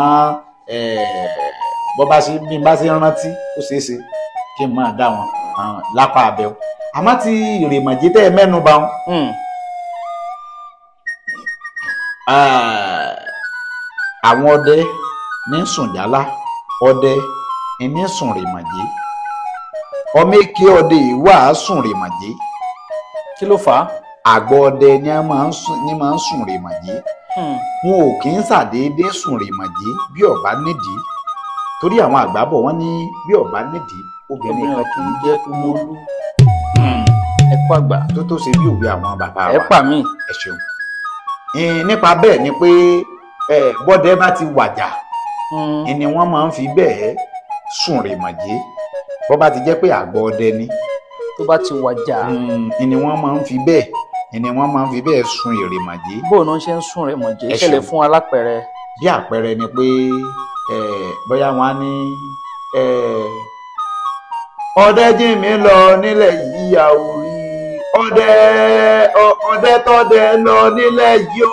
bó bá ṣe bí n bá ṣe rántí ó ṣeé ṣe kí n máa dá wọn lápá abẹ́wò àmọ́ ti Ìrèmọ̀jé tẹ́ ẹ mẹ́nu bà wọn. àwọn ọdẹ ní sùnjálá ọdẹ ní sùn Rèmọ̀jé ọmọ èké ọdẹ ìwà sùn Rèmọ̀jé kí ló fà á. àgbọ̀ ọdẹ ni máa ń sùn Rèmọ̀jé wọn ò kì í ṣàdédé sùn Rèmọ̀jé bí ọba nídìí torí àwọn àgbà bọ̀ wọ́n ní bí ọba nídìí obìnrin kan kì í jẹ́ Kúmólú. ẹ kú àgbà tó ṣe bí òwe àwọn bàbá wa ẹ pa mí. ẹ ṣeun nípa bẹ́ẹ̀ ni pé bọ́dẹ bá ti wàjà ni wọ́n máa ń fi bẹ́ẹ̀ sùn Rèmọ̀jé bọ́ bá ti jẹ́ pé àgbọ̀ ọdẹ ni tó bá ti wàjà ni wọ́n máa ń fi bẹ́ẹ̀ sùn Ìrèmọ̀jé. bóun ló ń ṣe ń sùn Rèmọ̀jé ṣẹlẹ̀ fún alápẹ̀rẹ. bí àpẹẹrẹ ni pé bóyá wọn á ní ọdẹ jí mi lọ nílẹ̀ yìí àwòrí ọdẹ tọdẹ lọ nílẹ̀ yìí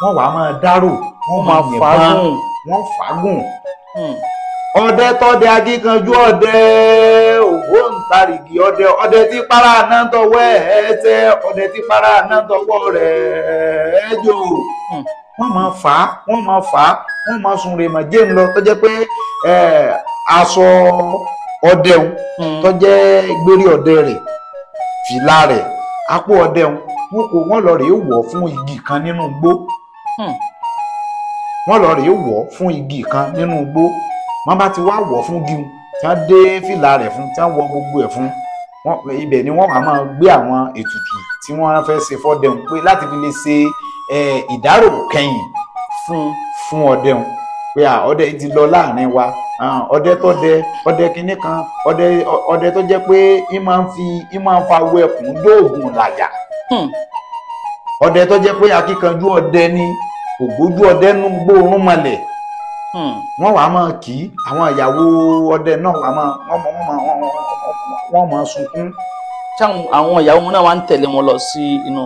wọ́n wàá máa dárò wọ́n máa fàágùn wọ́n fàágùn ọdẹ tọdẹ akíkanjú ọdẹ ògbóǹtarìgì ọdẹ tí para náà tọwọ́ ẹsẹ̀ ọdẹ tí para náà tọwọ́ rẹ̀ ẹjọ wọ́n máa fà á wọ́n máa sùn Rèmọ̀jé ńlọ tó jẹ́ pé aṣọ ọdẹ tó jẹ́ gbérí ọdẹ rẹ̀ fìlà rẹ̀ apó ọdẹ wọ́n lọ rèé wọ̀ fún igi kan nínú igbó wọ́n lọ rèé wọ̀ fún igi kan nínú igbó wọ́n bá ti wá wọ̀ fún igi tí wọ́n dé fìlà rẹ̀ fún tí wọ́n wọ gbogbo ẹ̀ fún ibẹ̀ ni wọ́n máa gbé àwọn ètùtù tí wọ́n fẹ́ ṣe fọ́dẹ̀hùn pé láti fi lè ṣe ìdárò kẹ́yìn fún ọdẹhùn pé ọdẹ yìí ti lọ láàrin wa ọdẹ tó dẹ ọdẹ kinní kan ọdẹ tó jẹ́ pé í máa ń fa awọ ẹkùn dóògùn làjà ọdẹ tó jẹ́ pé akíkanjú ọdẹ ni ògbójú ọdẹ nú gbóòórùn mọ́lẹ̀ wọ́n wàá máa kì í àwọn ìyàwó ọdẹ náà wọ́n máa sunkún. àwọn ìyàwó wọn náà wá ń tẹ̀lé wọn lọ sí inú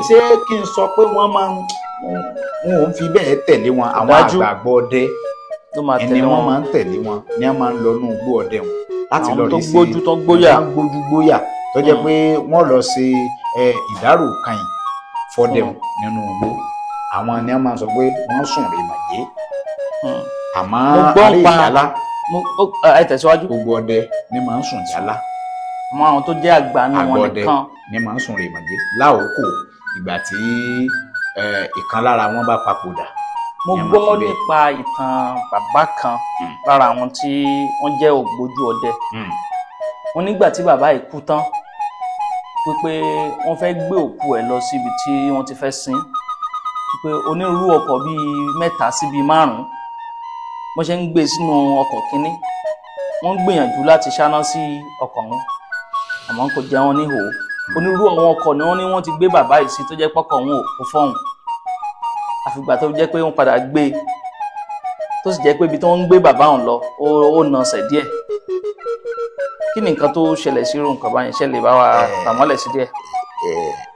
ṣé kí n sọ pé wọ́n máa ń fi bẹ́ẹ̀ tẹ̀lé wọn àwọn àgbààgbà ọdẹ ẹni wọ́n máa ń tẹ̀lé wọn ni wọ́n máa ń lọ ní igbó ọdẹ wọn láti lọ rí sí gbójú-gbóyà tó jẹ́ pé wọ́n lọ ṣe ìdárò kàyìn fọdẹ nínú igbó àwọn ni wọ́n máa ń sọ pé wọ́n sùn rè màjé àmọ́ àrí ìyálà ẹ tẹ̀síwájú. gbogbo ọdẹ ni máa ń sùn jálá. àwọn tó jẹ́ àgbà ní wọn nìkan ni máa ń sùn rè màjé láòkò ìgbà tí ìkan lára wọn bá papòdà. mo gbọ́ nípa ìtàn bàbá kan lára àwọn tí wọ́n jẹ́ ògbójú ọdẹ. wọ́n nígbà tí bàbá yìí kú tán wípé wọ́n fẹ́ gbé òkú ẹ̀ lọ síbi tí wọ́n ti fẹ́ sin wípé onírúurú ọkọ̀ bíi 3 sí bíi 5 wọ́n ṣe ń gbé sínú ọkọ̀ kínní wọ́n gbìyànjú láti ṣáná sí ọkọ̀ wọn àmọ́ kò jẹ́ wọn níhò onírúurú àwọn ọkọ̀ ni wọ́n ní wọ́n ti gbé bàbá yìí sí tó jẹ́ pọ́kọ̀ wọn ò kó fọ́hùn àfìgbà tó jẹ́ pé wọ́n padà gbé tó sì jẹ́ pé ibi tí wọ́n ń gbé bàbá wọn lọ ó nasẹ̀ díẹ̀ kí ni nǹkan tó ṣẹlẹ̀ sí irú nǹkan báyìí ṣẹlẹ̀ bá wa tàmọ́lẹ̀ sí díẹ̀.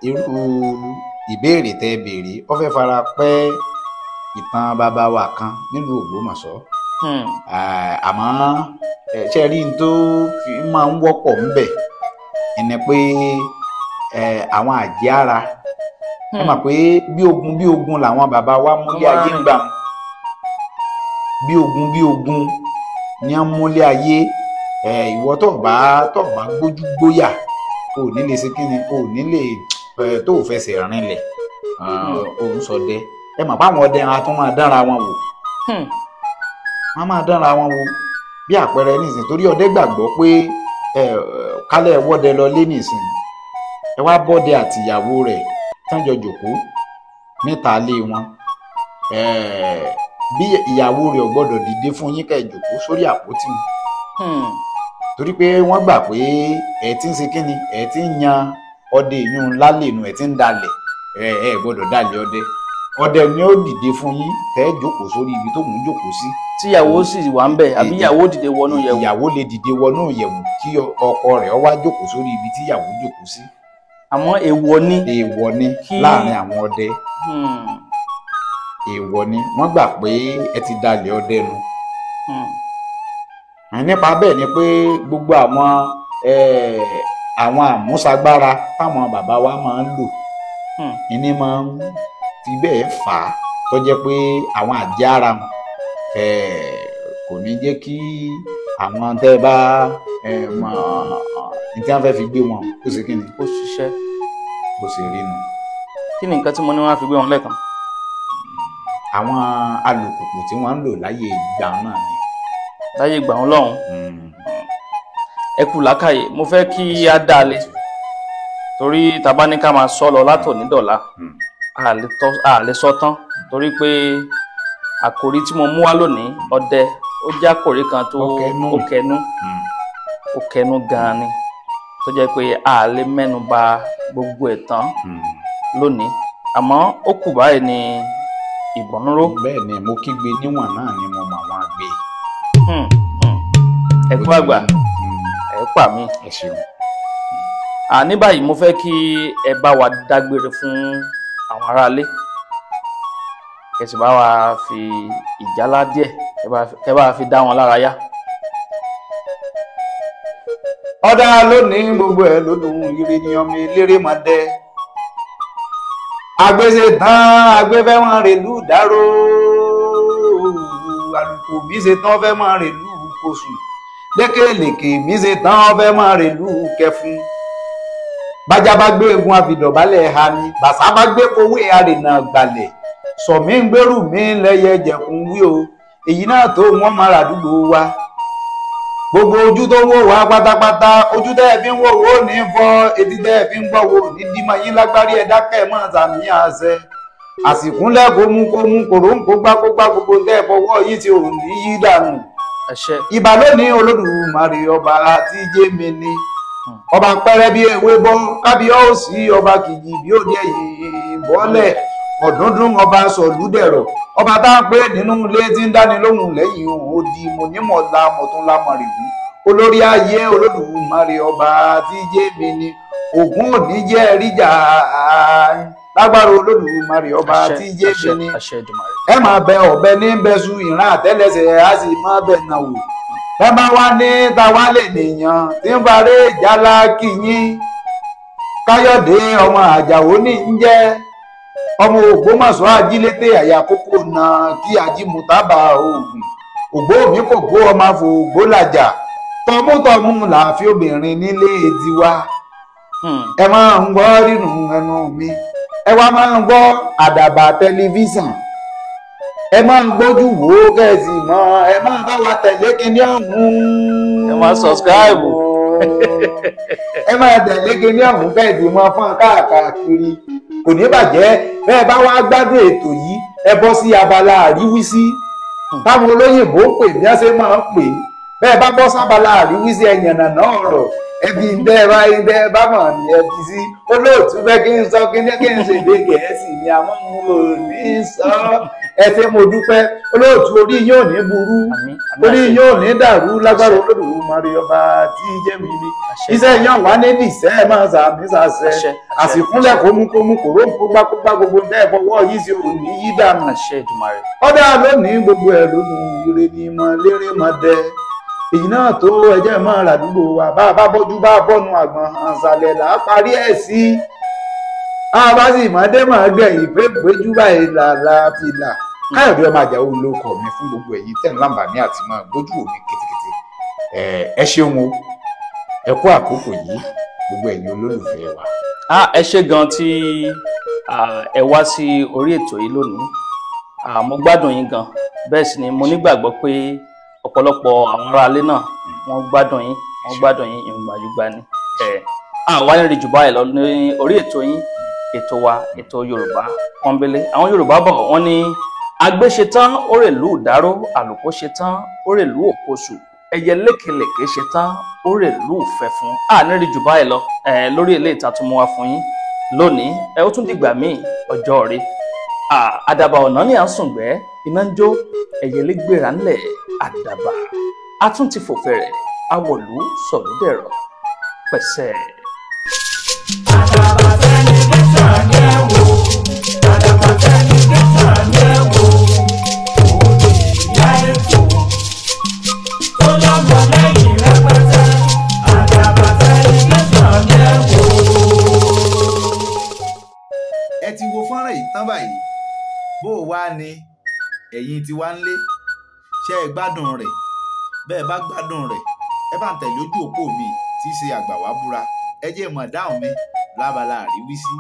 irú ìbéèrè tẹ́ béèrè ó fẹ́ fara pẹ́ ìtàn bàbá wa kan nílùú Ògbómọ̀ṣọ́ àmọ́ ṣe rí n tó fi máa ń wọ́pọ̀ ńbẹ̀ ẹni pé àwọn àjẹ́ ara ẹ mọ̀ pé bí ogun làwọn bàbá wa múlé ayé ń gbà bí ogun ni wọ́n múlé ayé ìwọ tó bá gbójú gbóyà o ò ní lè ṣe kíni o ò ní lè tó fẹsẹ̀ rinlẹ̀ òun sọdẹ ẹ mọ̀ pé àwọn ọdẹ ara tún máa dánra wọn wò wọ́n máa dánra wọn wò bí àpẹẹrẹ nísìnyí torí ọdẹ gbàgbọ́ pé kálẹ̀ wọ́dẹ lọ lé nísìnyí ẹ wá bọ́dẹ àtìyàwó rẹ̀ tánjọ jòkó níta lé wọn bí ìyàwó rẹ̀ ò gbọ́dọ̀ dìde fún yín ká ẹ jòkó sórí àpótí torí pé wọ́n gbà pé ẹ ti ń ṣe kíni ẹ ti ń yan ọdẹ ìyún lálẹ́ inú ẹ ti ń dalẹ̀ ẹ gbọ́dọ̀ dalẹ̀ ọdẹ ni ó dìde fún yín tẹ́ jókòó sórí ibi tó mú jókòó sí. tíyàwó sì wà ń bẹ̀ àbí ìyàwó dìde wọnú yẹ̀wù. ìyàwó lè dìde wọnú yẹ̀wù kí ọkọ rẹ̀ ó wá jókòó sórí ibi tí ìyàwó jókòó sí. àmọ́ èèwọ̀ ni. èèwọ̀ ni láàrin àwọn ọdẹ. èèwọ̀ ni wọ́n gbà pé ẹ ti dalẹ̀ ọdẹ nu. nípa bẹ́ẹ̀ ni pé gbogbo àwọn àmúṣagbára táwọn bàbá wa máa ń lò ìní máa ń fi bẹ́ẹ̀ fà á tó jẹ́ pé àwọn àjẹ́ ara wọn kò ní jẹ́ kí àwọn tẹ́ bá ní tí wọ́n fẹ́ fi gbé wọn kó ṣe kí ni kó ṣiṣẹ́ bó ṣe rí nu. kí ni nǹkan tí mo ní wọ́n á fi gbé wọn lẹ́ẹ̀kan. àwọn alùpùpù tí wọ́n ń lò láyé ìgbà náà ni. láyé ìgbà wọn lọ́hùn. ẹ kú làákàyè mo fẹ́ kí á dá a lé torí tàbá ní ká máa sọ lọ látòní dọ̀la a lè sọ tán torí pé àkòrí tí mo mú wá lónìí ọdẹ ó jẹ́ àkòrí kan tó ó kẹnu gan-an ni tó jẹ́ pé a lè mẹ́nu bà gbogbo ẹ̀ tán lónìí àmọ́ ó kù báyìí ní ìbọnúró. bẹ́ẹ̀ ni mo kígbe níwọ̀n náà ni mo mọ̀ wọ́n gbé. ẹ̀kú àgbà ẹ̀ pa mí. ẹ ṣeun. ní báyìí mo fẹ́ kí ẹ bá wa dágbére fún àwọn aráalé kẹsì bá wa fi ìjálá díẹ̀ kẹ bá fi dá wọn lára yá. ọ̀dà lónìí gbogbo ẹ̀ lódùn ire ni ọmọ eléré máa dẹ agbèsè tán agbẹ́fẹ́ wọn rèlú dárò àlùkò bí ṣe tán fẹ́ máa rèlú kóṣù lékèlékè bí ṣe tán fẹ́ máa rèlú kẹfún bájá bá gbé egun àfìdọ̀bálẹ̀ ha ni bàṣá bá gbé kowé àrènà gbalẹ̀ sọ̀mí ń gbèrú mi lẹ́yẹ jẹ̀kún wí o èyí náà tó wọ́n máa ràdúgbò wa gbogbo ojú tó wò wá pátápátá ojú tẹ́ ẹ fi ń wò wò ní fọ́ etí tẹ́ ẹ fi ń gbọ́ wò ní dímọ̀ yín lágbárí ẹ dákẹ́ mọ́ sàmì àṣẹ àsìkúnlẹ̀ kó mú kòró ń kó gbá gbogbo tẹ́ ẹ fọwọ́ yìí tí ò ní yí dànù. ìbà lónìí Olódùmarè ọba àti jẹ́mi ni ọba pẹrẹ bí ewé bọ́ kábíyèsí ọba kìjì bí ó dé yìí bọ́lẹ̀ ọ̀dúndún ọba sọ̀lúdẹ̀rọ̀ ọba tá a pé nínú ilé tí ń dáni lóhùn lẹ́yìn òun ó di mọ̀nímọ̀lá mọ̀túnlámọ̀rìgún olórí ayé Olódùmarè ọba tí jẹ́mi ni ògún òní jẹ́ ríjà lágbára Olódùmarè ọba tí jẹ́ fi ni ẹ máa bẹ ọ̀bẹ ní bẹ́sù ìran àtẹ́lẹsẹ̀ á sì máa bẹ̀ náà wò bẹ́ẹ̀ bá wá ní táwa lè nìyàn tí ń faré ìjálá kìyìn Káyọ̀dé ọmọ Àjàó ní ń jẹ́ ọmọ Ògbómọ̀ṣọ́ ajílété àyàkókò náà kí ajímútábà oògùn ògbó mi kò gbó ọmọ fògbó làjà tọmútọmú làáfíà obìnrin nílé tiwa ẹ máa ń gbọ́ rírun ẹnu mi ẹ wá máa ń gbọ́ Àdàbà tẹlifíṣàn ẹ máa ń gbójú wò ó kẹ́sì mọ́ ẹ máa bá wa tẹ̀lé kíní ọ̀hún ẹ máa subscribe ẹ máa tẹ̀lé kíní ọ̀hún kẹ́sì mọ́ fún káàkiri kò ní bàjẹ́ bẹ́ẹ̀ bá wá gbádùn ètò yìí ẹ bọ́ sí abala àríwísí táwọn olóyìnbó ń pè bí wọ́n ṣe máa ń pè bẹ́ẹ̀ bá bọ́ sábàlá àríwísí ẹ̀yànnà náà ọ̀rọ̀ ẹbí bẹ́ẹ̀ bá mọ̀ ní ẹbí sí olóòtú bẹ́ẹ̀ kí n sọ kí n ṣèdè Gẹ̀ẹ́sì ni àwọn ò ní sọ ẹ ṣé mo dúpẹ́ olóòtú orí yóò ní burú orí yóò ní dàrú lágbára Olódùmarè ọba tí jẹ́ mi ni iṣẹ́ yàn wá ní nìṣẹ́ ẹ máa sàmì sàṣẹ àsìkúnlẹ̀ kómúkómú kòró kógbá gbogbo bẹ́ẹ̀ fọwọ́ yìí sí òun ní yí dànù ọ̀dà lónìí gbogbo ẹ̀ lónìí ire ni mo lérè mọ́ dẹ́ èyí náà tó ẹjẹ́ máa ràdúgbò wa bá a bá bọ́jú bá bọ́nu àgbọ̀n àǹsàlẹ̀ là á parí ẹ̀ sí a bá sì mọ́dé máa gbẹ̀yìn pé péjú báyìí làlá fìlà Káyọ̀dé ọmọ Àjàó ló kọ mi fún gbogbo ẹ̀yin tẹ̀ ń láǹbààní àti máa gbójú omi kétékété ẹ ṣeun o ẹ kú àkókò yìí gbogbo ẹ̀yin olólùfẹ́ wa. ẹ ṣé gan tí ẹ wá sí orí ètò yìí lónìí mo gbádùn yín gan bẹ́ẹ̀ sì ni mo nígbàgbọ́ pé ọ̀pọ̀lọpọ̀ àwọn aráalé náà wọ́n gbádùn yín ìgbàyúgbà ni àwa ní rí jù báyìí lọ ní orí ètò yín ètò wa ètò Yorùbá Pọ́nbélé àwọn Yorùbá bọ̀ wọ́n ní agbé ṣetánórèlú ìdáró àlùkò ṣetánórèlú òkosù ẹyẹ lékelèké ṣetánórèlú ìfẹ́fún ní rí jù báyìí lọ lórí ilé ìtàtúmọ̀ wa fún yín lónìí ó tún dìgbà míì ọjọ́ rí àdàbà ọ̀nà ni à ń sùngbẹ́ iná ń jó ẹyẹlé gbéra ńlẹ̀ Àdàbà a tún ti fò fẹ̀rẹ̀ awọ̀lú sọ̀lúdẹ̀rọ̀ pẹ̀sẹ̀. Àdàbà tẹlifíṣàn ni ẹ wò Àdàbà tẹlifíṣàn ni ẹ wò òde ìyá ètò tó lọ́mọ lẹ́yìn rẹpẹtẹ Àdàbà tẹlifíṣàn ni ẹ wò. ẹ ti wo fọ́nrán yìí tán báyìí bó o wá ní ẹ̀yin tí wá ń lé ṣé ẹ gbádùn rẹ̀ bẹ́ẹ̀ bá gbádùn rẹ̀ ẹ bá ń tẹ̀lé ojú òpó mi tí í ṣe Àgbàwábúra ẹ jẹ́ mọ̀ dáhùn mi lábala àríwísí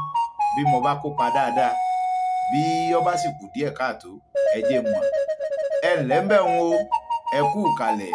bí mo bá kópa dáadáa bí ó bá sì kù díẹ̀ káàtó ẹ jẹ́ mọ̀ ẹ ǹlẹ́ ń bẹ̀ ń o ẹ kú ìkàlẹ̀.